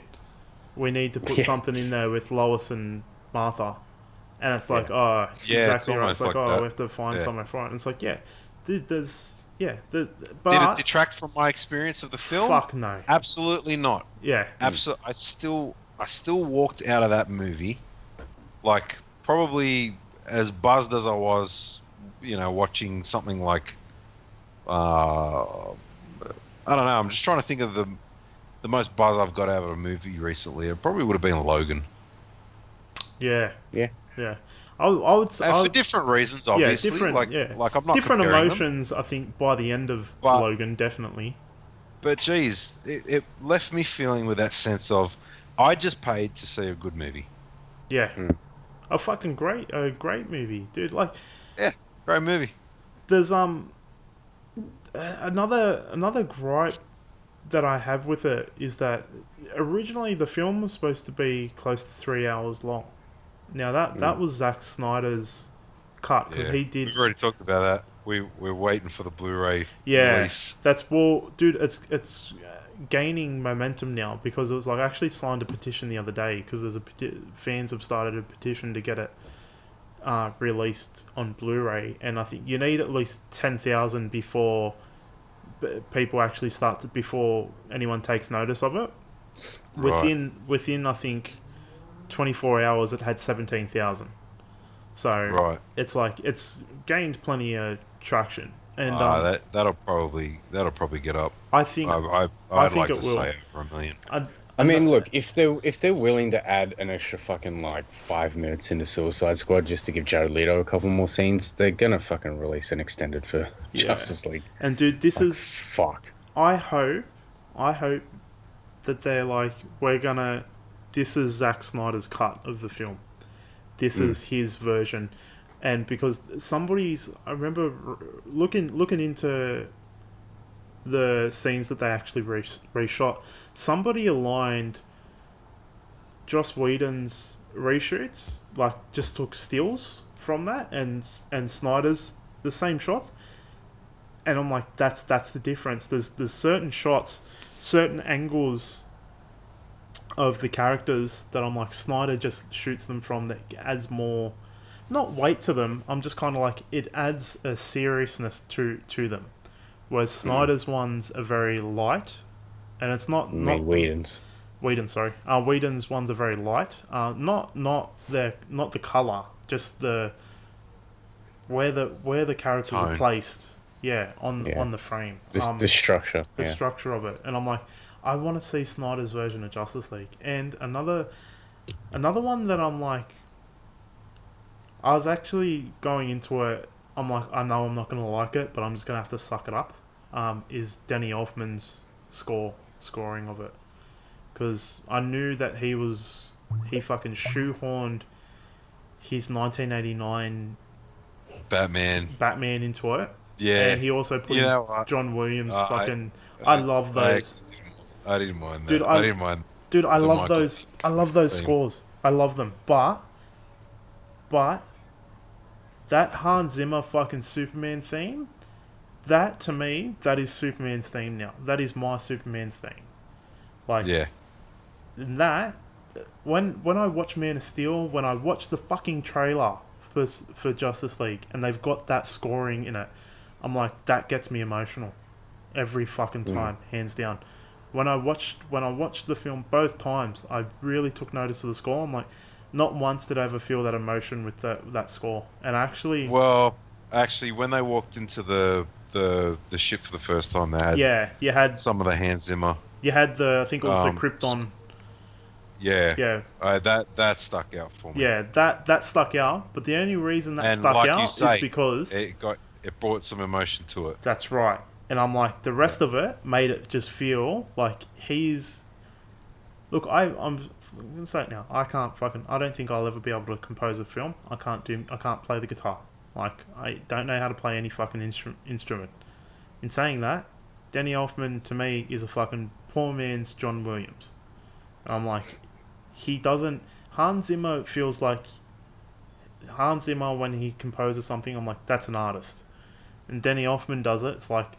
A: we need to put something in there with Lois and Martha," and it's like, "Oh, exactly right." It's like, "Oh, we have to find somewhere for it." And it's like, "Yeah, there's but
B: did it detract from my experience of the film?
A: Fuck no,
B: absolutely not.
A: Yeah,
B: absolutely. I still walked out of that movie like probably as buzzed as I was, watching something like I don't know. I'm just trying to think of the most buzz I've got out of a movie recently. It probably would have been Logan.
A: Yeah. I would say
B: for different reasons, obviously. Like I'm not
A: different emotions.
B: Them.
A: I think by the end of Logan, definitely.
B: But geez, it left me feeling with that sense of I just paid to see a good movie.
A: Yeah, a great movie, dude. Like,
B: great movie.
A: There's another gripe that I have with it is that originally the film was supposed to be close to 3 hours long. Now that was Zack Snyder's cut because he did.
B: We've already talked about that. We're waiting for the Blu-ray
A: release. Dude. It's gaining momentum now because it was like I actually signed a petition the other day because there's fans have started a petition to get it released on Blu-ray, and I think you need at least 10,000 before people actually before anyone takes notice of it.
B: Right.
A: Within I think 24 hours it had 17,000. So it's like it's gained plenty of traction, and
B: that'll probably get up.
A: I think
B: I'd like to say over 1 million.
C: I mean, look, if they're willing to add an extra fucking like 5 minutes into Suicide Squad just to give Jared Leto a couple more scenes, they're gonna fucking release an extended for Justice League.
A: And dude, this is
C: fuck.
A: I hope that they're like, this is Zack Snyder's cut of the film. This is his version, and because I remember looking into the scenes that they actually reshot. Somebody aligned Joss Whedon's reshoots, like just took stills from that, and Snyder's the same shots, and I'm like, that's the difference. There's certain shots, certain angles of the characters that I'm like, Snyder just shoots them from that adds more, not weight to them. I'm just kind of like, it adds a seriousness to them. Whereas Snyder's ones are very light, and it's not
C: Whedon's.
A: Whedon's ones are very light. Not the color, just the where the characters are placed. On the frame.
C: The structure.
A: The structure of it, and I'm like, I want to see Snyder's version of Justice League. And another one that I'm like, I was actually going into it. I'm like, I know I'm not going to like it, but I'm just going to have to suck it up, is Danny Elfman's scoring of it. Because I knew that he fucking shoehorned his 1989 Batman into it.
B: Yeah.
A: And he also put John Williams I love those.
B: I didn't mind that.
A: Dude,
B: I didn't mind.
A: Dude, I love those. I love those scores. I love them. But that Hans Zimmer fucking Superman theme, that to me, that is Superman's theme now. That is my Superman's theme. Like, and that, when I watch Man of Steel, when I watch the fucking trailer for Justice League, and they've got that scoring in it, I'm like, that gets me emotional every fucking time, hands down. When I watched the film both times, I really took notice of the score. I'm like, not once did I ever feel that emotion with that score. And actually,
B: when they walked into the ship for the first time, they had
A: you had
B: some of the Hans Zimmer.
A: You had I think it was the Krypton.
B: That stuck out for me.
A: Yeah, that stuck out. But the only reason that stuck out is because
B: it brought some emotion to it.
A: That's right. And I'm like, the rest of it made it just feel like he's... Look, I'm going to say it now. I don't think I'll ever be able to compose a film. I can't play the guitar. Like, I don't know how to play any fucking instrument. In saying that, Danny Elfman, to me, is a fucking poor man's John Williams. And I'm like, he doesn't... Hans Zimmer feels like Hans Zimmer, when he composes something, I'm like, that's an artist. And Danny Elfman does it. It's like,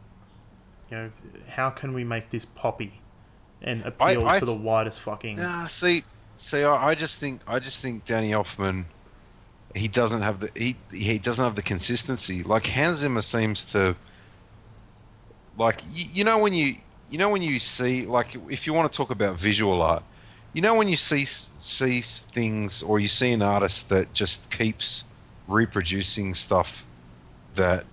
A: how can we make this poppy and appeal to the widest fucking?
B: I just think Danny Elfman, he doesn't have he doesn't have the consistency. Like Hans Zimmer seems to, like when you see, like, if you want to talk about visual art, when you see things, or you see an artist that just keeps reproducing stuff that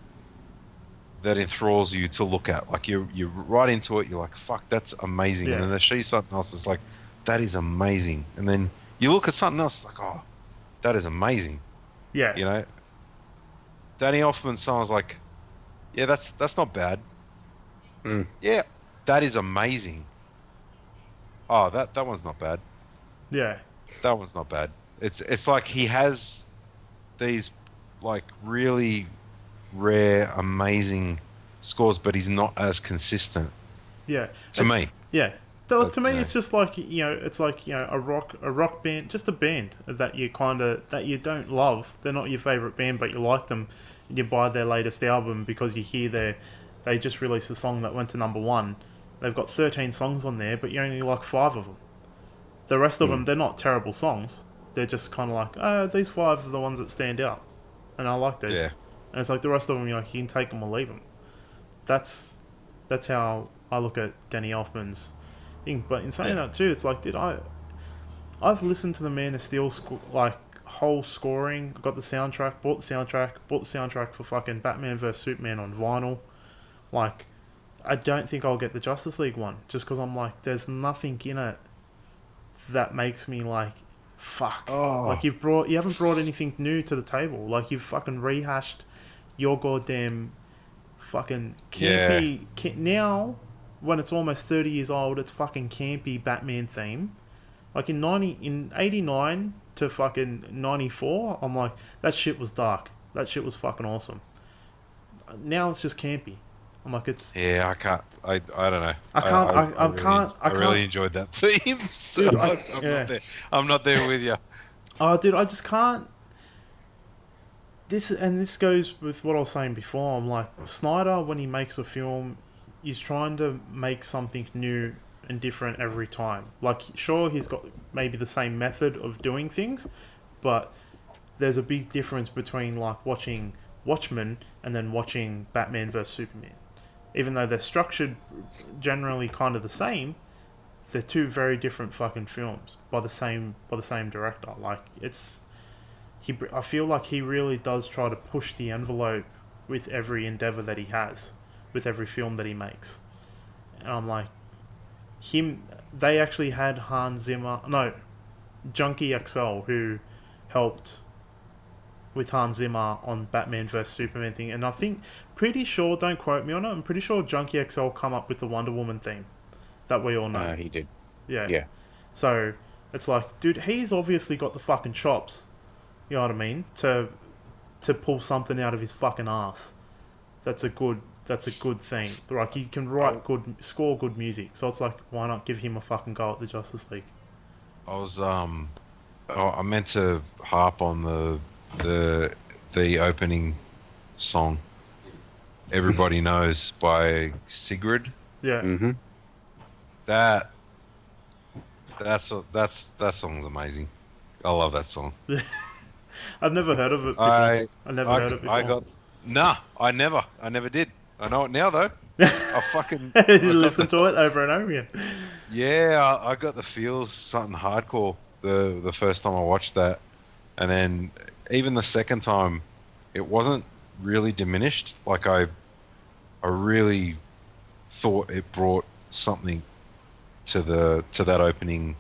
B: enthralls you to look at. Like you're right into it. You're like, fuck, that's amazing.
A: Yeah.
B: And then they show you something else. It's like, that is amazing. And then you look at something else, like, oh, that is amazing.
A: Yeah.
B: Danny Elfman sounds like, yeah, that's not bad.
C: Mm.
B: Yeah, that is amazing. Oh, that one's not bad.
A: Yeah.
B: That one's not bad. It's like he has these like really rare, amazing scores, but he's not as consistent.
A: Yeah.
B: To me.
A: Yeah. To me, it's just like, it's like, a rock band, just a band that you that you don't love. They're not your favorite band, but you like them. And you buy their latest album because you hear they just released a song that went to number 1. They've got 13 songs on there, but you only like 5 of them. The rest of them, they're not terrible songs. They're just kind of like, oh, these 5 are the ones that stand out. And I like these.
B: Yeah.
A: And it's like the rest of them, you can take them or leave them. That's how I look at Danny Elfman's thing. But in saying that too, it's like, I've listened to the Man of Steel whole scoring. Got the soundtrack, bought the soundtrack for fucking Batman vs Superman on vinyl. Like, I don't think I'll get the Justice League one, just because I'm like, there's nothing in it that makes me like, fuck.
B: Oh.
A: Like, you haven't brought anything new to the table. Like, you've fucking rehashed your goddamn fucking campy. Now, when it's almost 30 years old, it's fucking campy Batman theme. Like in 89 to fucking 94, I'm like, that shit was dark. That shit was fucking awesome. Now it's just campy. I'm like, it's...
B: Yeah, I can't. I don't know.
A: I
B: really enjoyed that theme. So
A: dude,
B: I'm not there. I'm not there with you.
A: Oh, dude, I just can't... This goes with what I was saying before. I'm like, Snyder, when he makes a film, he's trying to make something new and different every time. Like, sure, he's got maybe the same method of doing things, but there's a big difference between, like, watching Watchmen and then watching Batman vs Superman. Even though they're structured generally kind of the same, they're two very different fucking films by the same director. Like, I feel like he really does try to push the envelope with every endeavor that he has, with every film that he makes. And I'm like, they actually had Junkie XL, who helped with Hans Zimmer on Batman vs Superman thing, and I think, pretty sure, don't quote me on it, I'm pretty sure Junkie XL come up with the Wonder Woman theme that we all know.
C: He did.
A: Yeah. So it's like, dude, he's obviously got the fucking chops, you know what I mean, to pull something out of his fucking ass. That's a good thing. Like, he can score good music. So it's like, why not give him a fucking go at the Justice League?
B: I meant to harp on the opening song, Everybody Knows, by Sigrid.
A: Yeah.
C: Mm-hmm.
B: That song's amazing. I love that song.
A: I've never heard of it before. I
B: never did. I know it now though. I
A: listen to it over and over again.
B: Yeah, I got the feels, something hardcore the first time I watched that, and then even the second time, it wasn't really diminished. Like, I really thought it brought something to that opening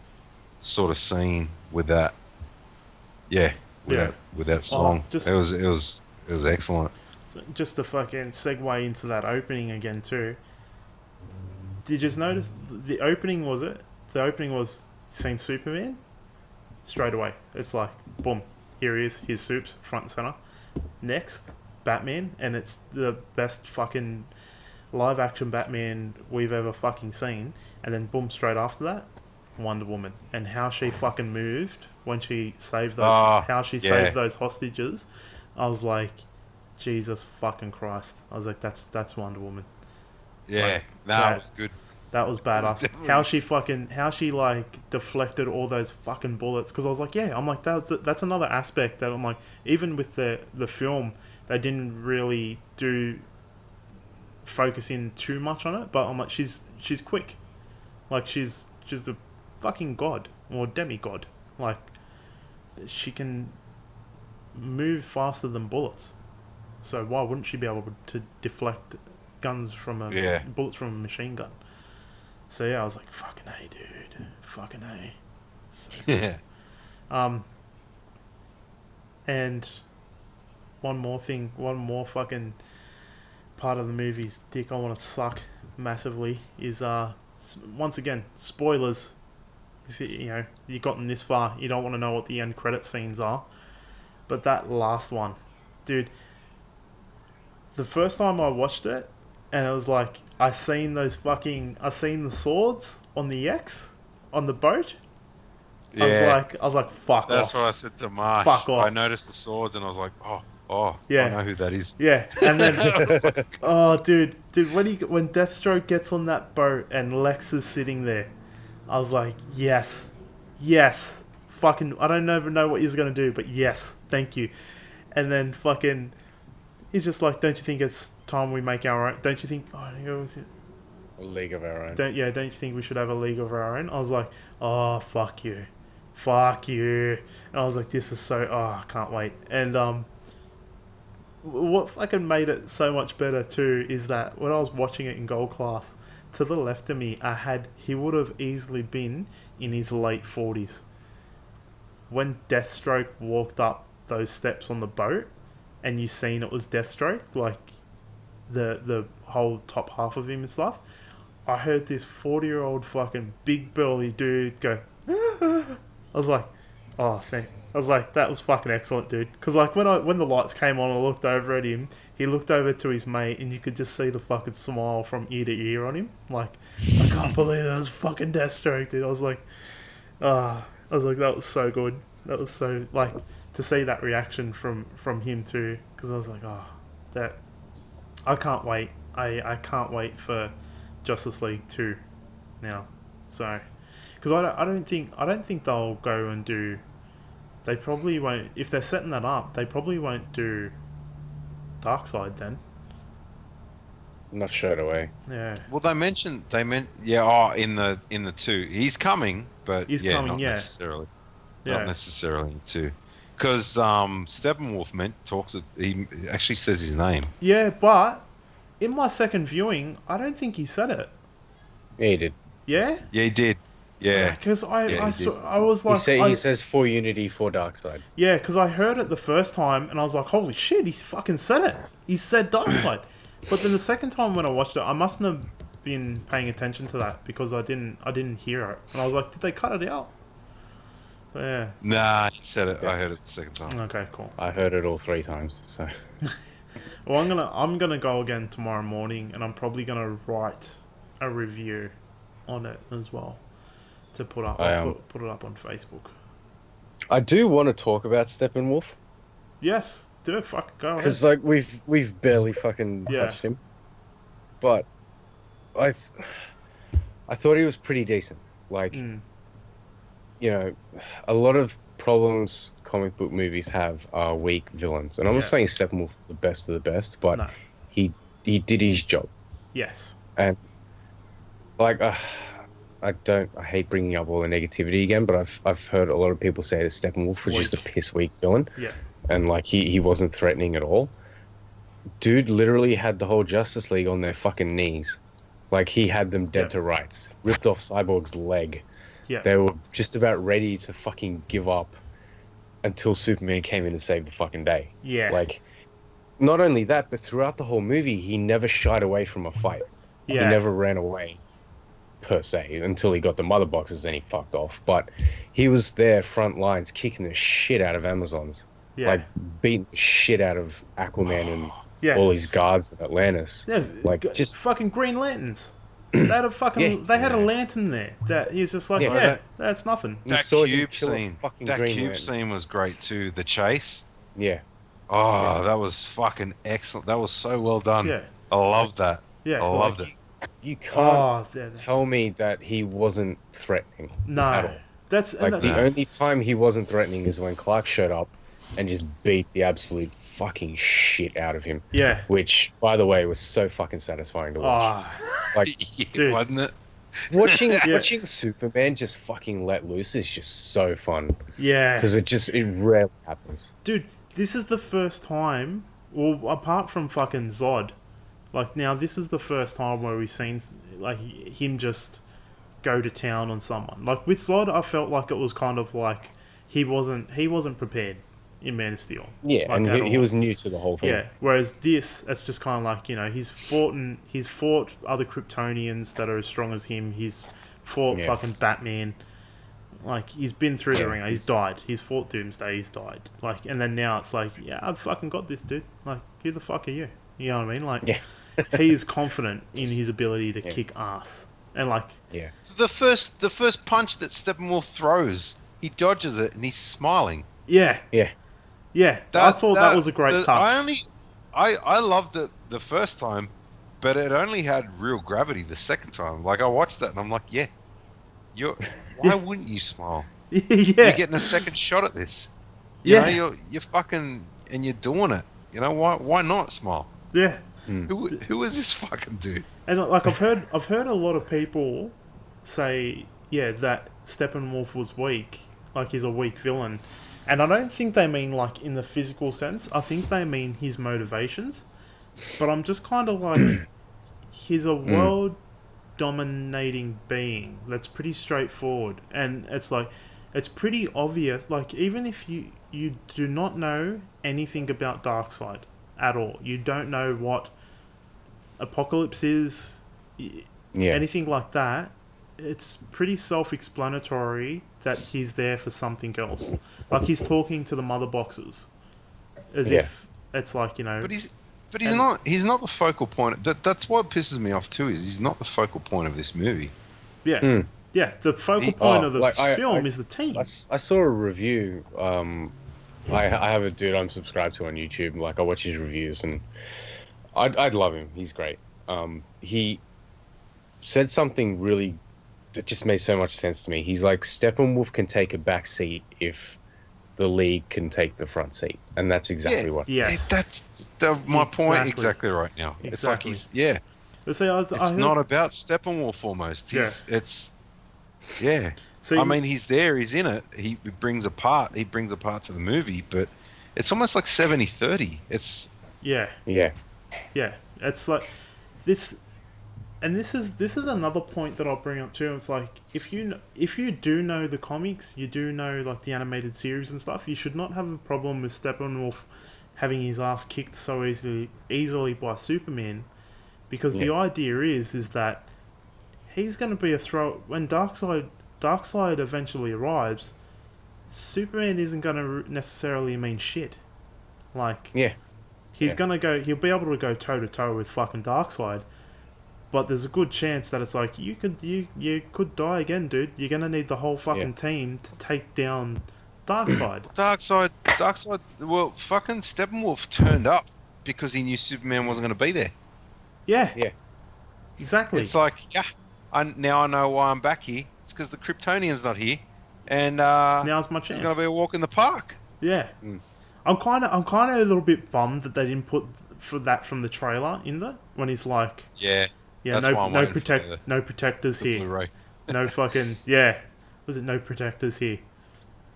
B: sort of scene with that. Yeah, with that song. It was excellent.
A: Just to fucking segue into that opening again too. Did you just notice the opening was seen Superman straight away. It's like, boom, here he is, his soups front and center. Next, Batman, and it's the best fucking live action Batman we've ever fucking seen. And then boom, straight after that, Wonder Woman, and how she fucking moved when she saved those, saved those hostages. I was like, Jesus fucking Christ! I was like, that's Wonder Woman.
B: Yeah, that was good.
A: That was badass. How she like deflected all those fucking bullets. Because I was like, I'm like, that's another aspect that I'm like, even with the film, they didn't really focus in too much on it. But I'm like, she's quick, like she's a fucking god or demigod. Like she can move faster than bullets. So why wouldn't she be able to deflect bullets from a machine gun? So I was like, fucking A, dude. Fucking A. So
B: yeah.
A: And one more fucking part of the movie's dick I want to suck massively is, once again, spoilers. If you've gotten this far, you don't want to know what the end credit scenes are. But that last one, dude, the first time I watched it, and it was like, I seen the swords on the X on the boat.
B: Yeah.
A: I was like, fuck
B: That's
A: off.
B: what I said to Marsh.
A: Fuck off.
B: I noticed the swords and I was like, oh,
A: yeah.
B: I know who that is.
A: Yeah, and then, oh, dude, when Deathstroke gets on that boat and Lex is sitting there, I was like, yes, fucking, I don't even know what he's gonna do, but yes, thank you. And then fucking, he's just like, don't you think it's time we make our own? Don't you think?
C: A league of our own.
A: Don't you think we should have a league of our own? I was like, oh, fuck you. And I was like, this is so, I can't wait. And what fucking made it so much better too is that when I was watching it in gold class, to the left of me, he would have easily been in his late 40s. When Deathstroke walked up those steps on the boat, and you seen it was Deathstroke, like the whole top half of him and stuff, I heard this 40-year-old fucking big burly dude go, I was like, oh, I was like, that was fucking excellent, dude. Because like when the lights came on, I looked over at him. He looked over to his mate, and you could just see the fucking smile from ear to ear on him. Like, I can't believe that was fucking Deathstroke, dude. I was like, that was so good. That was so, like, to see that reaction from him too. Because I was like, that, I can't wait. I can't wait for Justice League 2 now. So, because I don't think they'll go and do. They probably won't. If they're setting that up, they probably won't do Darkseid then.
C: Not straight away.
A: Yeah.
B: Well, they meant in the 2 he's coming, but not necessarily. Yeah. Not necessarily in 2. Because Steppenwolf he actually says his name.
A: Yeah, but in my second viewing, I don't think he said it.
C: Yeah, he did.
A: Yeah?
B: Yeah, he did. Yeah.
A: Because I was like...
C: He says for Unity, for Darkseid.
A: Yeah, because I heard it the first time, and I was like, holy shit, he fucking said it. He said Darkseid. But then the second time when I watched it, I mustn't have been paying attention to that, because I didn't hear it. And I was like, did they cut it out? But yeah.
B: Nah, he said it. Yeah. I heard it the second time.
A: Okay, cool.
C: I heard it all 3 times, so...
A: Well, I'm gonna go again tomorrow morning, and I'm probably gonna write a review on it as well to put up. Put it up on Facebook.
C: I do want to talk about Steppenwolf.
A: Yes, do it. Fuck, go ahead.
C: Because like we've barely fucking touched him, but I thought he was pretty decent. Like, you know, a lot of problems comic book movies have are weak villains, and I'm not saying Steppenwolf is the best of the best, but he did his job.
A: Yes.
C: And like I hate bringing up all the negativity again, but I've heard a lot of people say that Steppenwolf was just a piss weak villain.
A: Yeah. And
C: like he wasn't threatening at all. Dude literally had the whole Justice League on their fucking knees. Like he had them dead to rights. Ripped off Cyborg's leg. Yeah. They were just about ready to fucking give up until Superman came in and saved the fucking day.
A: Yeah.
C: Like, not only that, but throughout the whole movie, he never shied away from a fight. Yeah. He never ran away, per se, until he got the mother boxes and he fucked off. But he was there, front lines, kicking the shit out of Amazons. Yeah. Like, beating the shit out of Aquaman and all his guards at Atlantis.
A: Yeah,
C: like, just
A: fucking Green Lanterns. They had a fucking. They had a lantern there. That he's just like, that's nothing.
B: That cube scene was great too. The chase.
C: Yeah.
B: Oh, that was fucking excellent. That was so well done.
A: Yeah.
B: I loved that.
A: Yeah.
B: I loved it.
C: You can't tell me that he wasn't threatening.
A: No.
C: At all.
A: That's
C: like the only time he wasn't threatening is when Clark showed up and just beat the absolute fucking shit out of him.
A: Yeah.
C: Which, by the way, was so fucking satisfying to watch.
B: Like, dude, wasn't it?
C: Watching Superman just fucking let loose is just so fun.
A: Yeah.
C: Because it rarely happens.
A: Dude, this is the first time, well, apart from fucking Zod, like now this is the first time where we've seen like him just go to town on someone. Like with Zod, I felt like it was kind of like he wasn't prepared in Man of Steel.
C: Yeah,
A: like,
C: and he was new to the whole thing.
A: Yeah, whereas this, it's just kind of like, you know, he's fought other Kryptonians that are as strong as him. He's fought fucking Batman. Like, he's been through the ringer. He's died. He's fought Doomsday. He's died. Like, and then now it's like, yeah, I've fucking got this, dude. Like, who the fuck are you? You know what I mean? Like, he is confident in his ability to kick ass. And like,
B: the first punch that Steppenwolf throws, he dodges it and he's smiling.
A: Yeah. I thought that was a great touch.
B: I loved it the first time, but it only had real gravity the second time. Like I watched that and I'm like, why wouldn't you smile? You're getting a second shot at this. You know, you're fucking and you're doing it. You know, why not smile?
A: Yeah.
B: Who is this fucking dude?
A: And like I've heard a lot of people say, that Steppenwolf was weak, like he's a weak villain. And I don't think they mean like in the physical sense. I think they mean his motivations. But I'm just kind of like, he's a world dominating being that's pretty straightforward. And it's like, it's pretty obvious. Like, even if you do not know anything about Darkseid at all, you don't know what Apocalypse is, anything like that, it's pretty self-explanatory that he's there for something else. Like, he's talking to the mother boxes as if it's like, you know.
B: But he's not the focal point. That's what pisses me off too. Is he's not the focal point of this movie.
A: Yeah, the focal point of the film is the team.
C: I saw a review. I have a dude I'm subscribed to on YouTube. Like, I watch his reviews, and I'd love him. He's great. He said something really that just made so much sense to me. He's like, Steppenwolf can take a back seat if the League can take the front seat, and that's exactly what.
A: Yes,
B: that's my point exactly right now.
A: Exactly.
B: It's like it's not about Steppenwolf almost. So I mean, he's there, he's in it. He brings a part to the movie, but it's almost like 70-30. It's
A: it's like this. And this is another point that I'll bring up too. It's like, if you do know the comics, you do know like the animated series and stuff, you should not have a problem with Steppenwolf having his ass kicked so easily by Superman, because the idea is that he's going to be a throw when Darkseid eventually arrives. Superman isn't going to necessarily mean shit. Like, he'll be able to go toe to toe with fucking Darkseid. But there's a good chance that it's like, you could die again, dude. You're gonna need the whole fucking team to take down Darkseid.
B: Darkseid. Well, fucking Steppenwolf turned up because he knew Superman wasn't gonna be there.
A: Yeah. Exactly.
B: It's like, now I know why I'm back here. It's because the Kryptonian's not here, and
A: now's my chance.
B: It's gonna be a walk in the park.
A: Yeah. I'm kind of a little bit bummed that they didn't put for that from the trailer in there when he's like, no protectors here.
B: Blu-ray.
A: No fucking was it no protectors here?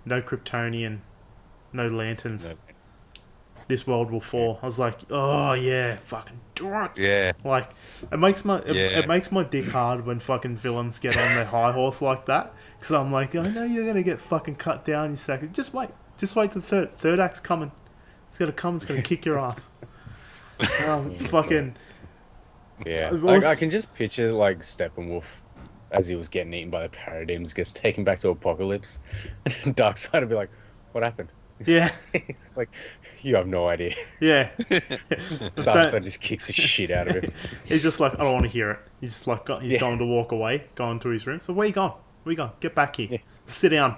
A: No Kryptonian, no lanterns. No. This world will fall. I was like, oh yeah, fucking do it.
B: Yeah.
A: Like, it makes my dick hard when fucking villains get on their high horse like that. Because I'm like, I know you're gonna get fucking cut down in a second. Just wait. The third act's coming. It's gonna come. It's gonna kick your ass. Fucking.
C: Yeah, like, I can just picture like Steppenwolf as he was getting eaten by the Paradigms gets taken back to Apocalypse, and Darkseid would be like, "What happened?
A: Yeah.
C: It's like, you have no idea.
A: Yeah.
C: Darkseid just kicks the shit out of him.
A: He's just like, I don't want to hear it. He's just like, he's going to walk away, going to his room. So where you going? Where you going? Get back here.
C: Yeah.
A: Sit down.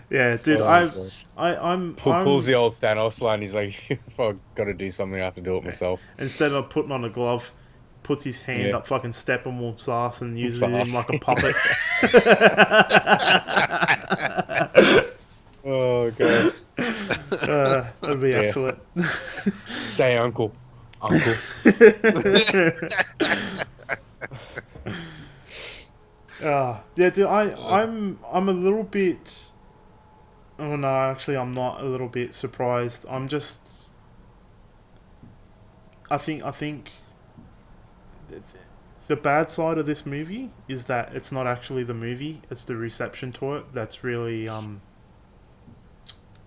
A: Yeah, dude. I'm
C: pulls the old Thanos line. He's like, if I got to do something, I have to do it myself.
A: Instead of putting on a glove, puts his hand up fucking Steppenwolf's ass and uses him like a puppet.
C: Oh god.
A: That'd be excellent.
C: Say uncle.
A: Yeah, dude. I'm a little bit. Oh no, actually, I'm not a little bit surprised. I'm just. I think the bad side of this movie is that it's not actually the movie; it's the reception to it that's really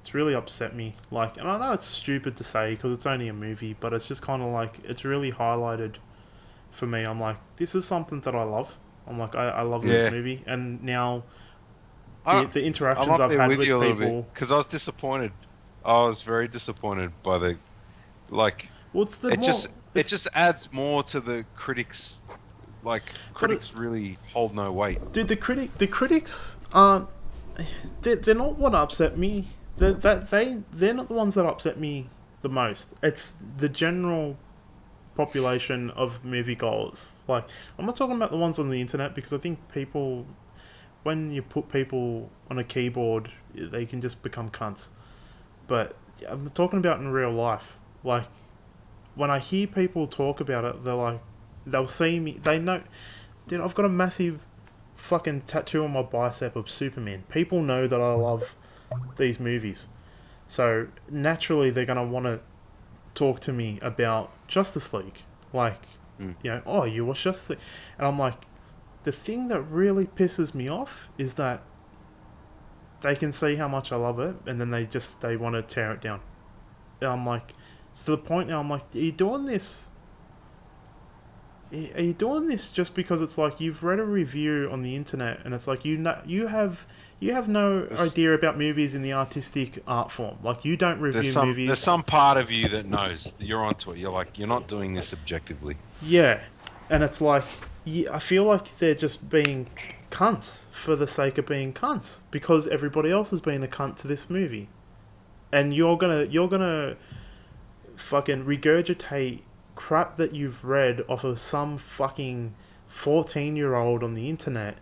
A: it's really upset me. Like, and I know it's stupid to say because it's only a movie, but it's just kind of like it's really highlighted for me. I'm like, this is something that I love. I'm like, I love this movie, and now the interactions I've had with people.
B: Because I was disappointed. I was very disappointed by the like.
A: What's the
B: it just adds more to the critics. Like critics really hold no weight.
A: Dude, the critics aren't. They're not what upset me. They're not the ones that upset me the most. It's the general population of moviegoers. Like, I'm not talking about the ones on the internet because I think people, when you put people on a keyboard, they can just become cunts. But I'm talking about in real life. Like, when I hear people talk about it, they're like, they'll see me. They know, dude. I've got a massive fucking tattoo on my bicep of Superman. People know that I love these movies, so naturally they're gonna want to talk to me about Justice League. Like, you know, oh, you watch Justice League, and I'm like, the thing that really pisses me off is that they can see how much I love it, and then they want to tear it down. And I'm like, it's to the point now. I'm like, are you doing this? Are you doing this just because it's like you've read a review on the internet and it's like you have no idea about movies in the artistic art form. Like, you don't review movies.
B: There's some part of you that knows you're onto it. You're like, you're not doing this objectively.
A: Yeah, and it's like I feel like they're just being cunts for the sake of being cunts because everybody else has been a cunt to this movie, and you're gonna fucking regurgitate crap that you've read off of some fucking 14-year-old on the internet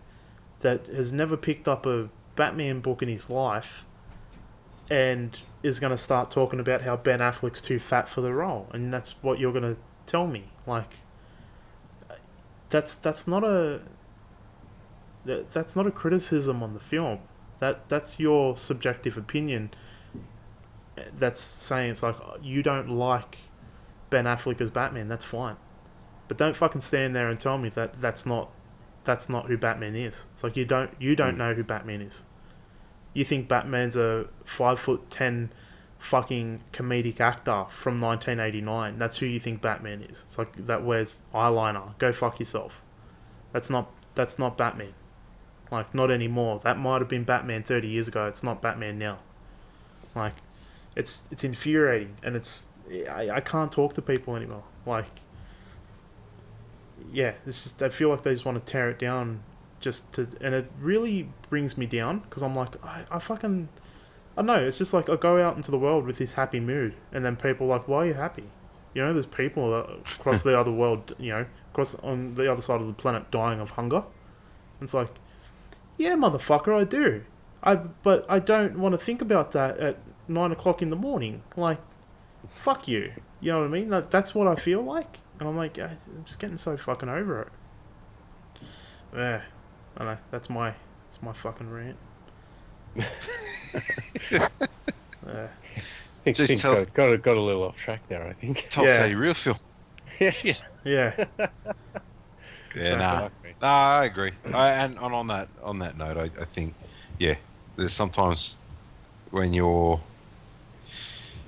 A: that has never picked up a Batman book in his life and is going to start talking about how Ben Affleck's too fat for the role, and that's what you're going to tell me. Like, that's not a criticism on the film. That's your subjective opinion. That's saying it's like, you don't like Ben Affleck as Batman. That's fine, but don't fucking stand there and tell me that that's not who Batman is. It's like you don't know who Batman is. You think Batman's a 5'10" fucking comedic actor from 1989. That's who you think Batman is. It's like, that wears eyeliner. Go fuck yourself. That's not Batman. Like, not anymore. That might have been Batman 30 years ago. It's not Batman now. Like, it's infuriating, and I can't talk to people anymore. Like, yeah, it's just, I feel like they just want to tear it down and it really brings me down because I'm like, I don't know, it's just like I go out into the world with this happy mood and then people are like, why are you happy? You know, there's people across the other world, you know, across on the other side of the planet dying of hunger. It's like, yeah, motherfucker, I do. But I don't want to think about that at 9 o'clock in the morning. Like, fuck you. You know what I mean? That's what I feel like. And I'm like, I'm just getting so fucking over it. Yeah, I know. That's my fucking rant.
C: Just got a little off track there, I think.
B: Tell us how you really feel.
C: Yeah.
A: Yeah.
B: Yeah, nah, I agree. And on that note, I think, yeah, there's sometimes when you're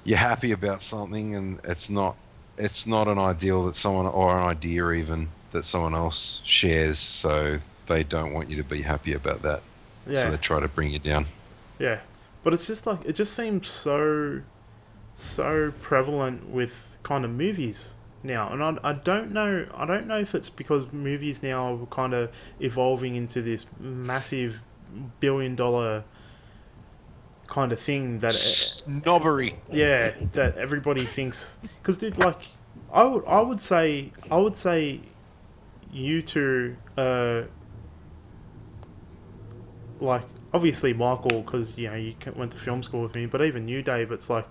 B: happy about something and it's not an ideal that someone, or an idea even, that someone else shares, so they don't want you to be happy about that. Yeah. So they try to bring you down.
A: Yeah, but it's just like it just seems so prevalent with kind of movies now, and I don't know if it's because movies now are kind of evolving into this massive $1 billion kind of thing that
B: snobbery.
A: Yeah, that everybody thinks because dude, like I would say you two like obviously Michael because you went to film school with me, but even you, Dave, it's like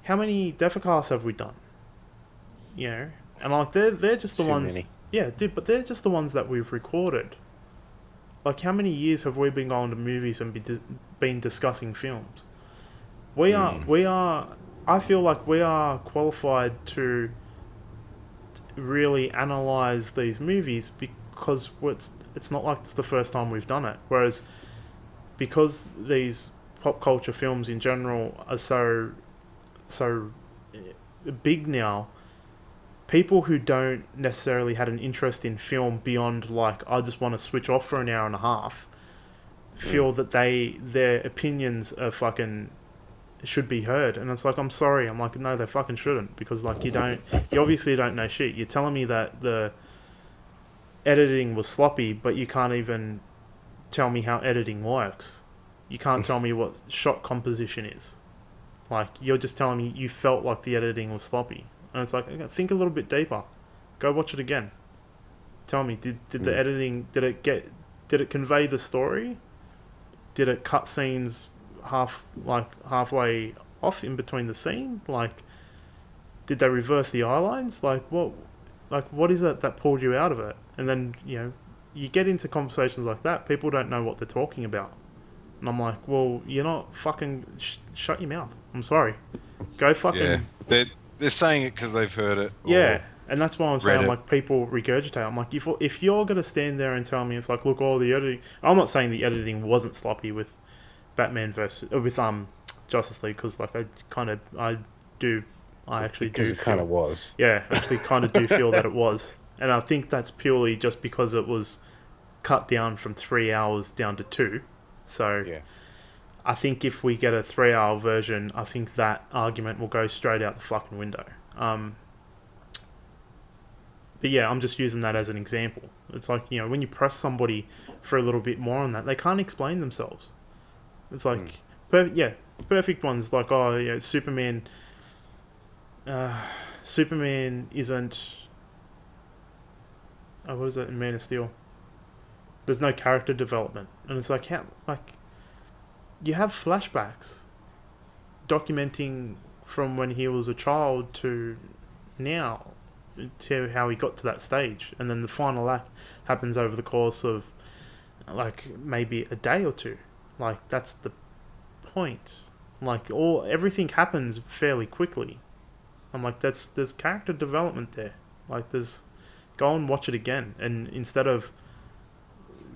A: how many Deathcasts have we done? And like they're just the
C: Too
A: ones.
C: many.
A: Yeah, dude, but they're just the ones that we've recorded. Like how many years have we been going to movies and been discussing films? We are. I feel like we are qualified to really analyze these movies because it's not like it's the first time we've done it. Whereas because these pop culture films in general are so big now, people who don't necessarily had an interest in film beyond like I just want to switch off for an hour and a half feel that their opinions are fucking should be heard. And it's like, I'm sorry, I'm like, no, they fucking shouldn't, because like you obviously don't know shit. You're telling me that the editing was sloppy, but you can't even tell me how editing works. You can't tell me what shot composition is. Like, you're just telling me you felt like the editing was sloppy. And it's like, okay, think a little bit deeper. Go watch it again. Tell me, did the editing, did it convey the story? Did it cut scenes halfway off in between the scene? Like, did they reverse the eye lines? Like, what is it that pulled you out of it? And then, you get into conversations like that, people don't know what they're talking about. And I'm like, well, you're not fucking... shut your mouth. I'm sorry. Go fucking...
B: Yeah, they're saying it because they've heard it.
A: Yeah, and that's why I'm saying, like, people regurgitate. I'm like, if you're going to stand there and tell me, it's like, look, all the editing... I'm not saying the editing wasn't sloppy with Batman versus... with Justice League, because, like, I actually do feel...
C: it kind of was.
A: Yeah, I actually kind of do feel that it was. And I think that's purely just because it was cut down from 3 hours down to 2. So
C: yeah.
A: I think if we get a 3-hour version, I think that argument will go straight out the fucking window. But yeah, I'm just using that as an example. It's like, when you press somebody for a little bit more on that, they can't explain themselves. It's like, perfect ones like, Superman. Superman isn't... what is it in Man of Steel? There's no character development. And it's like, how... Like, you have flashbacks documenting from when he was a child to now, to how he got to that stage. And then the final act happens over the course of, like, maybe a day or two. Like, that's the point. Like, everything happens fairly quickly. I'm like, there's character development there. Like, go and watch it again. And instead of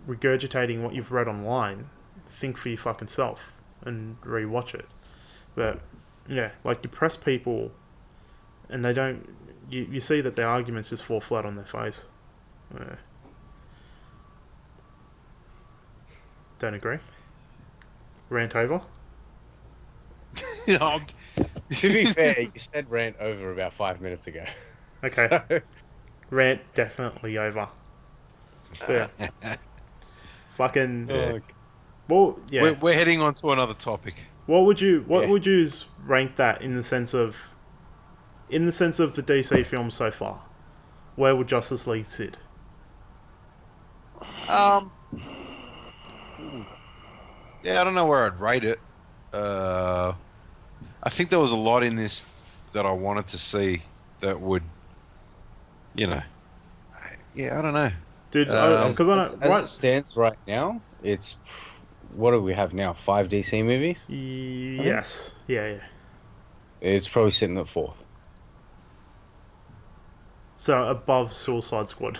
A: regurgitating what you've read online, think for your fucking self and rewatch it. But yeah, like, you press people and they don't... You see that their arguments just fall flat on their face. Don't agree? Rant over?
C: To be fair, you said rant over about 5 minutes ago.
A: Okay. So... Rant definitely over. Yeah. Fucking...
B: Yeah.
A: Well, yeah.
B: We're heading on to another topic.
A: What would you rank that in the sense of the DC films so far? Where would Justice League sit?
B: Yeah, I don't know where I'd rate it. I think there was a lot in this that I wanted to see that would, I don't know.
A: Dude, because
C: as it stands right now, it's... What do we have now? 5 DC movies?
A: Yes. Yeah.
C: It's probably sitting at 4th.
A: So above Suicide Squad.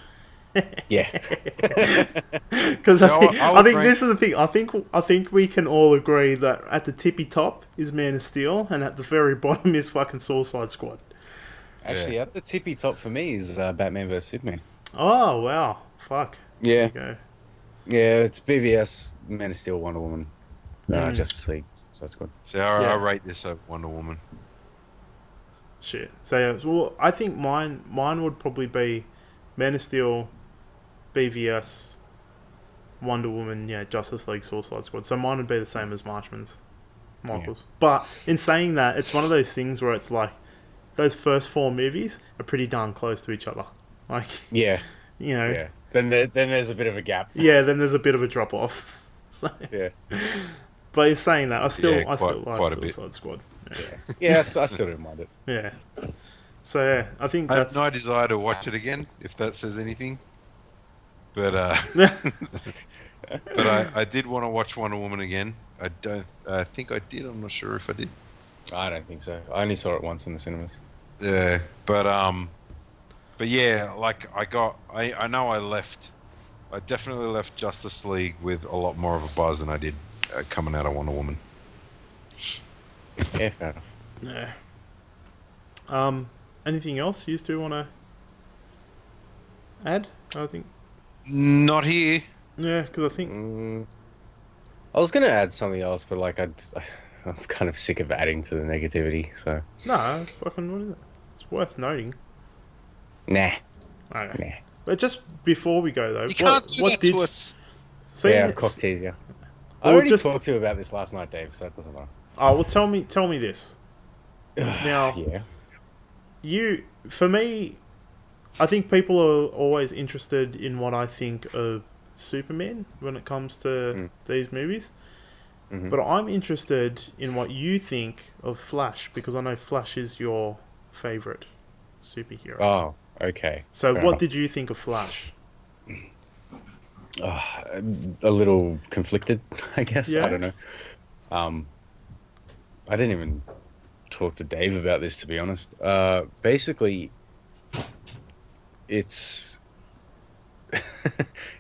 C: Yeah.
A: Because I think this is the thing. I think we can all agree that at the tippy top is Man of Steel, and at the very bottom is fucking Suicide Squad.
C: Actually, at the tippy top for me is Batman vs Superman.
A: Oh wow! Fuck.
C: Yeah.
A: There you go.
C: Yeah, it's BVS, Man of Steel, Wonder Woman, Justice League. So that's good.
B: So I rate this over Wonder Woman.
A: Shit. So well, I think mine would probably be Man of Steel, BVS, Wonder Woman, Justice League, Suicide Squad. So mine would be the same as Michael's. But in saying that, it's one of those things where it's like those first 4 movies are pretty darn close to each other. Like
C: Yeah.
A: Yeah.
C: Then there's a bit of a gap.
A: Yeah. Then there's a bit of a drop off. So,
C: yeah.
A: But in saying that, I still like
B: Suicide
A: Squad.
C: Yeah, I still don't mind it.
A: Yeah. So I think
B: I have no desire to watch it again, if that says anything. But I did want to watch Wonder Woman again. I think I did. I'm not sure if I did.
C: I don't think so. I only saw it once in the cinemas.
B: Yeah, but yeah, like I know I definitely left Justice League with a lot more of a buzz than I did coming out of Wonder Woman.
C: Yeah, fair enough.
A: Yeah. Anything else you still want to add? I think.
B: Not here.
A: Yeah, because I think.
C: I was gonna add something else, but like I'm kind of sick of adding to the negativity. So.
A: No, fucking what is it? It's worth noting.
C: Nah.
A: Okay.
C: Nah.
A: But just before we go though,
B: you can't do that to us.
C: Cock tease you. I already talked to you about this last night, Dave. So it doesn't matter.
A: Oh well, tell me this. Now, for me, I think people are always interested in what I think of Superman when it comes to these movies.
C: Mm-hmm.
A: But I'm interested in what you think of Flash, because I know Flash is your favourite superhero.
C: Oh, okay.
A: So what did you think of Flash?
C: A little conflicted, I guess. Yeah. I don't know. I didn't even talk to Dave about this, to be honest. Basically, it's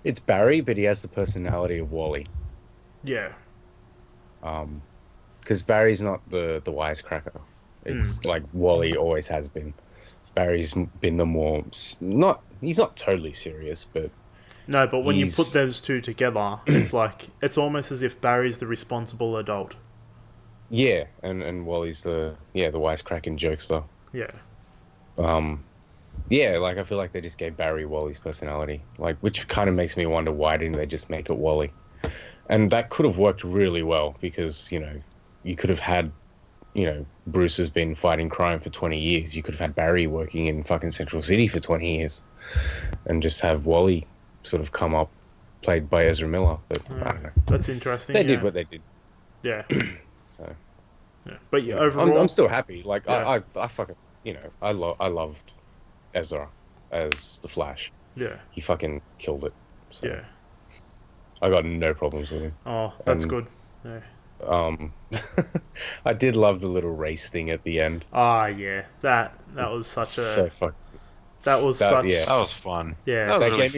C: it's Barry, but he has the personality of Wally.
A: Yeah.
C: Because Barry's not the wisecracker. It's like Wally always has been. Barry's been the more he's not totally serious, but
A: no. But when you put those two together, it's like it's almost as if Barry's the responsible adult.
C: Yeah, and Wally's the wisecracking jokester.
A: Yeah.
C: Yeah, like I feel like they just gave Barry Wally's personality, like which kind of makes me wonder why didn't they just make it Wally? And that could have worked really well because you could have had Bruce has been fighting crime for 20 years. You could have had Barry working in fucking Central City for 20 years, and just have Wally sort of come up, played by Ezra Miller. But I don't know.
A: That's interesting.
C: They did what they did.
A: Yeah.
C: So.
A: Yeah. But overall,
C: I'm still happy. Like I fucking I loved Ezra as the Flash.
A: Yeah.
C: He fucking killed it. So
A: yeah.
C: I got no problems with him.
A: Oh, that's good. Yeah.
C: I did love the little race thing at the end.
A: Ah, yeah. That was such a
C: so fucking.
A: That was
B: that was fun.
A: Yeah.
B: That
C: really gave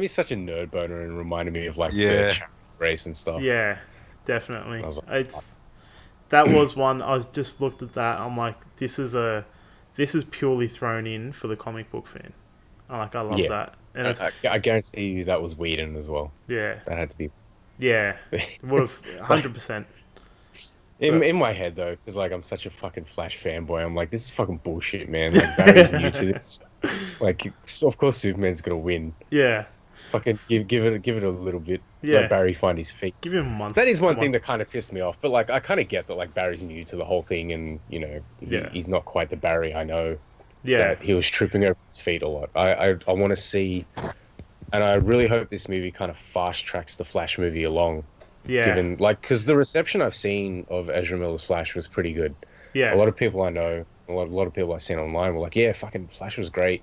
C: me such a nerd boner and reminded me of like the race and stuff.
A: Yeah, definitely.
C: Like,
A: that was one I just looked at that. I'm like, this is purely thrown in for the comic book fan. I love that. And
C: I guarantee you that was Whedon as well.
A: Yeah.
C: That had to be.
A: Yeah. Would have 100%.
C: In my head though, because like I'm such a fucking Flash fanboy, I'm like, this is fucking bullshit, man. Like Barry's new to this. Like, of course Superman's gonna win.
A: Yeah.
C: Fucking give it a little bit.
A: Yeah.
C: Let Barry find his feet.
A: Give him a month.
C: That is one thing that kind of pissed me off. But like, I kind of get that like Barry's new to the whole thing, and he's not quite the Barry I know.
A: Yeah.
C: That he was tripping over his feet a lot. I want to see, and I really hope this movie kind of fast tracks the Flash movie along.
A: Yeah.
C: Given because the reception I've seen of Ezra Miller's Flash was pretty good.
A: Yeah.
C: A lot of people I know, a lot of people I've seen online were like, yeah, fucking Flash was great.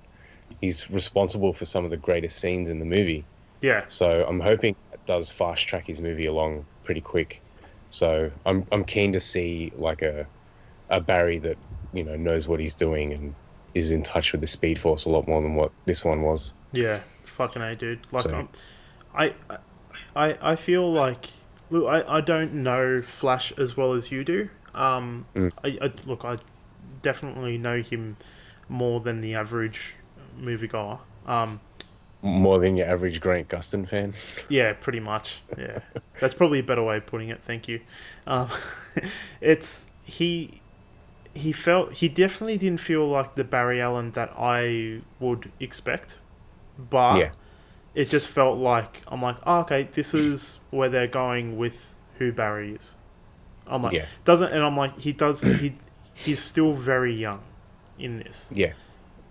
C: He's responsible for some of the greatest scenes in the movie.
A: Yeah.
C: So I'm hoping it does fast track his movie along pretty quick. So I'm keen to see like a Barry that knows what he's doing and is in touch with the Speed Force a lot more than what this one was.
A: Yeah, fucking A, dude. Like, I feel like, look, I don't know Flash as well as you do. I definitely know him more than the average moviegoer.
C: More than your average Grant Gustin fan.
A: Yeah, pretty much. Yeah, that's probably a better way of putting it. Thank you. Um, it's he definitely didn't feel like the Barry Allen that I would expect, but
C: Yeah,
A: it just felt like I'm like, oh, okay, this is where they're going with who Barry is. I'm like,
C: yeah,
A: doesn't, and I'm like, he's still very young in this,
C: yeah,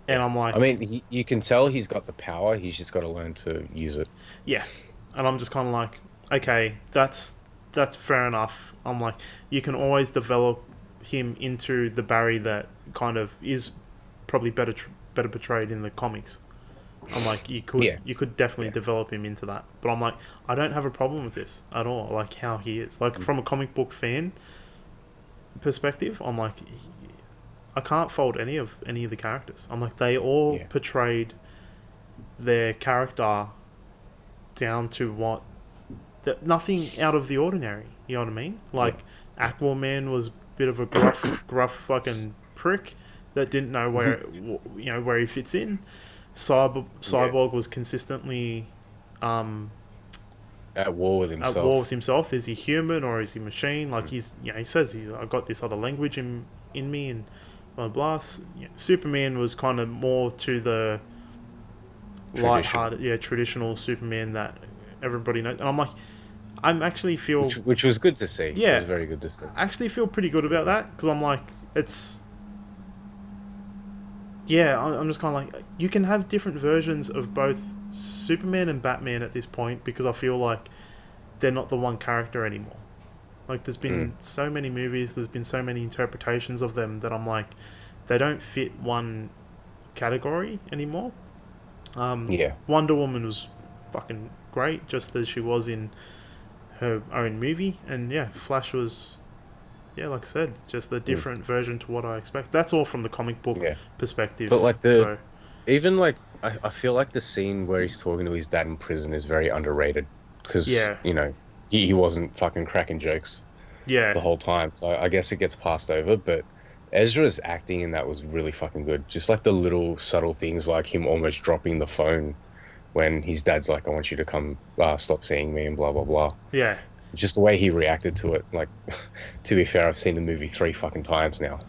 A: and
C: yeah.
A: I'm like,
C: I mean, you can tell he's got the power. He's just got to learn to use it.
A: yeah, and I'm just kind of like, okay, that's fair enough. I'm like, you can always develop him into the Barry that kind of is probably better portrayed in the comics. I'm like,
C: Yeah,
A: you could definitely
C: yeah,
A: develop him into that, but I'm like, I don't have a problem with this at all. Like how he is, like from a comic book fan perspective, I'm like, I can't fault any of the characters. I'm like, they all
C: yeah,
A: portrayed their character down to nothing out of the ordinary. You know what I mean?
C: yeah.
A: Like Aquaman was a bit of a gruff fucking prick that didn't know where he fits in.
C: Yeah.
A: Cyborg was consistently
C: At war with
A: at war with
C: himself.
A: himself. Is he human or is he machine? Like he says I got this other language in me and blah blah. Superman was kind of more to the
C: Traditional,
A: light-hearted, traditional Superman that everybody knows. And I'm like, I'm actually feel
C: which was good to see. It was
A: yeah,
C: very good to see.
A: I actually feel pretty good about that because I'm like, it's yeah, I'm just kind of like, you can have different versions of both Superman and Batman at this point because I feel like they're not the one character anymore. Like, there's
C: Mm,
A: been so many movies, there's been so many interpretations of them that I'm like, they don't fit one category anymore.
C: yeah,
A: Wonder Woman was fucking great, just as she was in her own movie, and yeah, Flash was, yeah, like I said, just a
C: mm,
A: different version to what I expect. That's all from the comic book
C: yeah. But
A: perspective.
C: like the
A: So
C: even like I feel like the scene where he's talking to his dad in prison is very underrated because
A: yeah,
C: he wasn't fucking cracking jokes
A: yeah,
C: the whole time. So I guess it gets passed over, but Ezra's acting in that was really fucking good. Just like the little subtle things, like him almost dropping the phone when his dad's like, "I want you to come, stop seeing me," and blah blah blah.
A: yeah,
C: Just the way he reacted to it. Like, to be fair, I've seen the movie three fucking times now.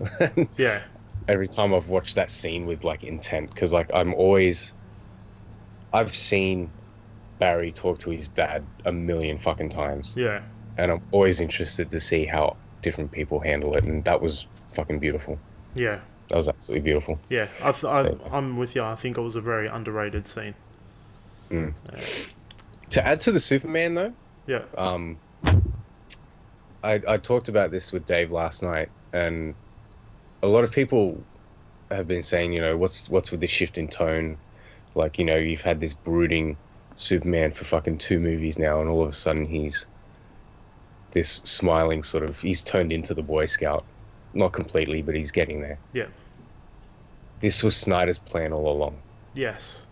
A: yeah,
C: Every time I've watched that scene with like intent, because like I've seen Barry talk to his dad a million fucking times,
A: yeah,
C: and I'm always interested to see how different people handle it, and that was fucking beautiful.
A: yeah,
C: That was absolutely beautiful.
A: yeah.
C: So,
A: I'm with you. I think it was a very underrated scene.
C: mm. To add to the Superman though,
A: Yeah,
C: um, I talked about this with Dave last night, and a lot of people have been saying, what's with the shift in tone? Like, you've had this brooding Superman for fucking two movies now, and all of a sudden this smiling sort of, he's turned into the Boy Scout. Not completely, but he's getting there.
A: yeah,
C: This was Snyder's plan all along.
A: yes,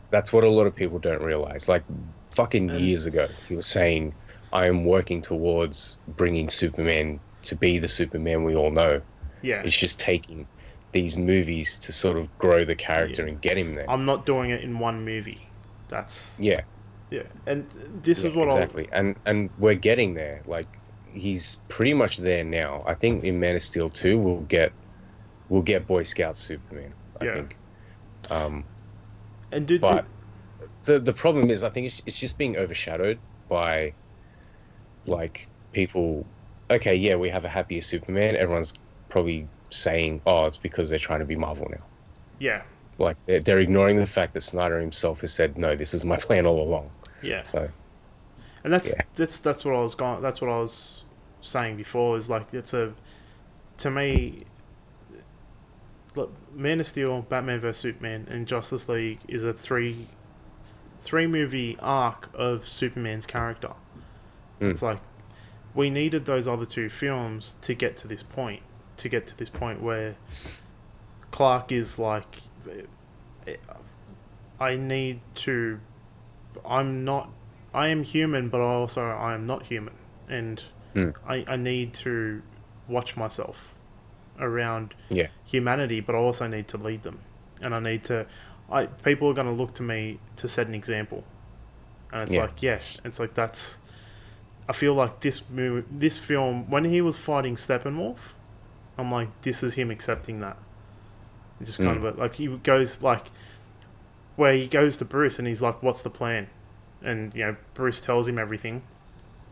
C: That's what a lot of people don't realize. Like, fucking
A: and
C: years ago, he was saying, I am working towards bringing Superman to be the Superman we all know.
A: yeah,
C: It's just taking these movies to sort of grow the character
A: yeah.
C: and get him there.
A: I'm not doing it in one movie. That's
C: Yeah,
A: yeah, and this
C: yeah,
A: is what
C: exactly. And we're getting there. Like, he's pretty much there now. I think in Man of Steel 2 we'll get Boy Scout Superman, I
A: yeah,
C: think. Um,
A: and dude,
C: but the problem is I think it's just being overshadowed by like people. Okay, yeah, we have a happier Superman. Everyone's probably saying, "Oh, it's because they're trying to be Marvel now."
A: yeah,
C: Like they're ignoring the fact that Snyder himself has said, "No, this is my plan all along."
A: yeah.
C: So
A: And
C: yeah,
A: that's what I was going. That's what I was saying before. Is like to me, look, Man of Steel, Batman vs Superman, and Justice League is a three movie arc of Superman's character.
C: mm,
A: It's like we needed those other two films to get to this point. Where Clark is like, I need to. I'm not. I am human, but I am not human, and
C: mm,
A: I need to watch myself around
C: yeah,
A: humanity, but I also need to lead them, and people are going to look to me to set an example, and it's like, yes, it's like that's. I feel like this film, when he was fighting Steppenwolf, I'm like, this is him accepting that. It's just kind of like he goes like, where he goes to Bruce and he's like, "What's the plan?" And Bruce tells him everything,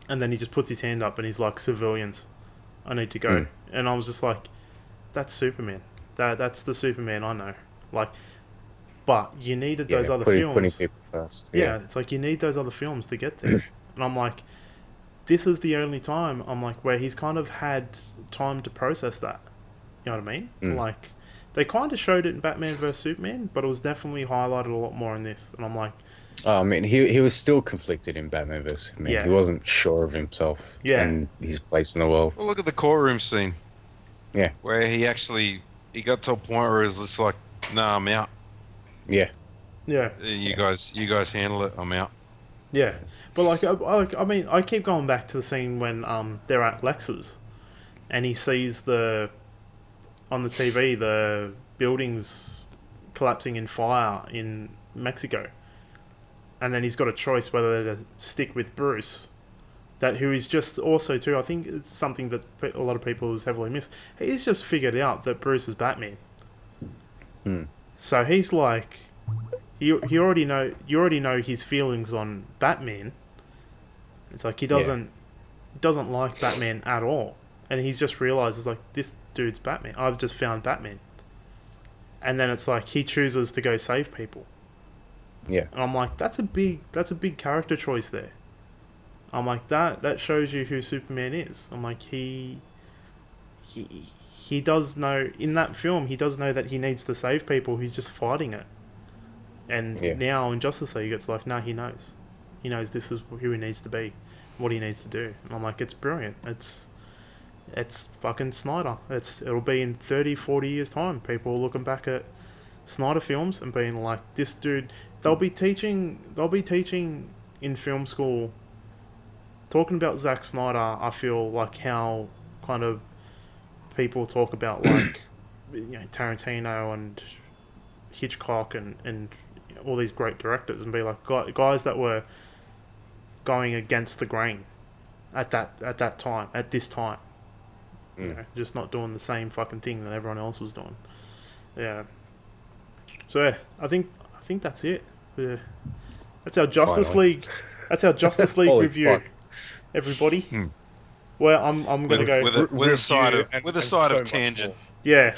A: and then he just puts his hand up and he's like, "Civilians, I need to go." And I was just like, "That's Superman. That's the Superman I know." Like, but you needed those other films.
C: Putting people first.
A: Yeah, it's like you need those other films to get there. And I'm like, this is the only time I'm like where he's kind of had time to process that. You know what I mean? Like, they kind of showed it in Batman vs Superman, but it was definitely highlighted a lot more in this. And I'm like,
C: I mean, he was still conflicted in Batman vs Superman.
A: Yeah.
C: He wasn't sure of himself and his place in the world.
B: Well, look at the courtroom scene.
C: Yeah,
B: where he got to a point where it's just like, "Nah, I'm out.
C: Yeah.
B: You guys handle it. I'm out."
A: Yeah, but like I mean, I keep going back to the scene when they're at Lex's, and he sees on the TV the buildings collapsing in fire in Mexico, and then he's got a choice whether to stick with Bruce, who is just also too. I think it's something that a lot of people has heavily missed. He's just figured out that Bruce is Batman. So he's like, you already know his feelings on Batman. It's like he doesn't like Batman at all, and he's just realizes like, this dude's Batman. I've just found Batman, and then it's like he chooses to go save people.
C: Yeah,
A: and I'm like, that's a big character choice there. I'm like, that shows you who Superman is. I'm like, he does know, in that film, he does know that he needs to save people. He's just fighting it. And now in Justice League, it's like, no, he knows. He knows this is who he needs to be, what he needs to do. And I'm like, it's brilliant. It's fucking Snyder. It'll be in 30, 40 years' time. People are looking back at Snyder films and being like, this dude. They'll be teaching in film school, talking about Zack Snyder. I feel like how kind of people talk about like Tarantino and Hitchcock and all these great directors, and be like guys that were going against the grain at this time, just not doing the same fucking thing that everyone else was doing. Yeah. So yeah, I think that's it. That's our Justice League. That's our Justice League review. Fuck. Everybody. Well, I'm gonna go
B: with a side of tangent.
A: Yeah.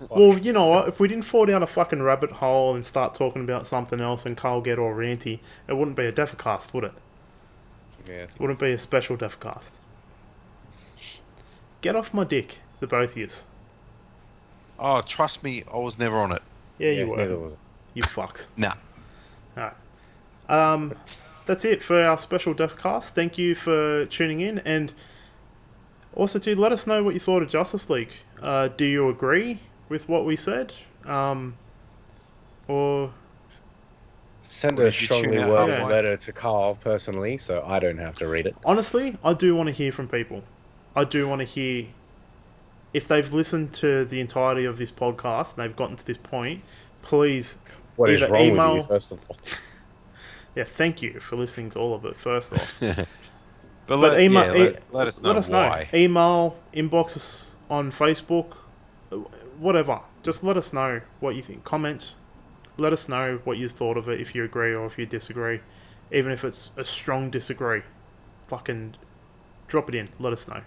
A: Well, you know what? If we didn't fall down a fucking rabbit hole and start talking about something else and Carl get all ranty, it wouldn't be a Defcast, would it?
C: Yeah.
A: It wouldn't be a special Defcast. Get off my dick, the both of yous.
B: Oh, trust me, I was never on it.
A: Yeah, you were.
C: Neither was it.
A: You fucked.
B: Nah.
A: Alright. That's it for our special Defcast. Thank you for tuning in, and also to let us know what you thought of Justice League. Do you agree with what we said? Or
C: send a strongly worded letter to Carl personally, so I don't have to read it.
A: Honestly, I do want to hear from people. I do want to hear if they've listened to the entirety of this podcast and they've gotten to this point. Please,
C: what is wrong with you, first of all?
A: Yeah, thank you for listening to all of it, first off.
B: But let us know why.
A: Email, inbox us on Facebook, whatever. Just let us know what you think. Comment. Let us know what you thought of it, if you agree or if you disagree. Even if it's a strong disagree. Fucking drop it in. Let us know.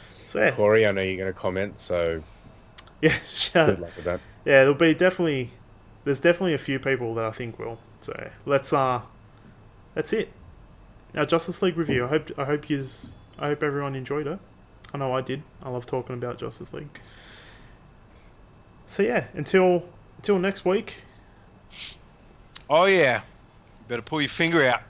A: So yeah.
C: Corey, I know you're going to comment, so
A: yeah,
C: good luck with that.
A: Yeah, there's definitely a few people that I think will. So that's it. Our Justice League review. I hope everyone enjoyed it. I know I did. I love talking about Justice League. So yeah, until next week.
B: Oh yeah. Better pull your finger out.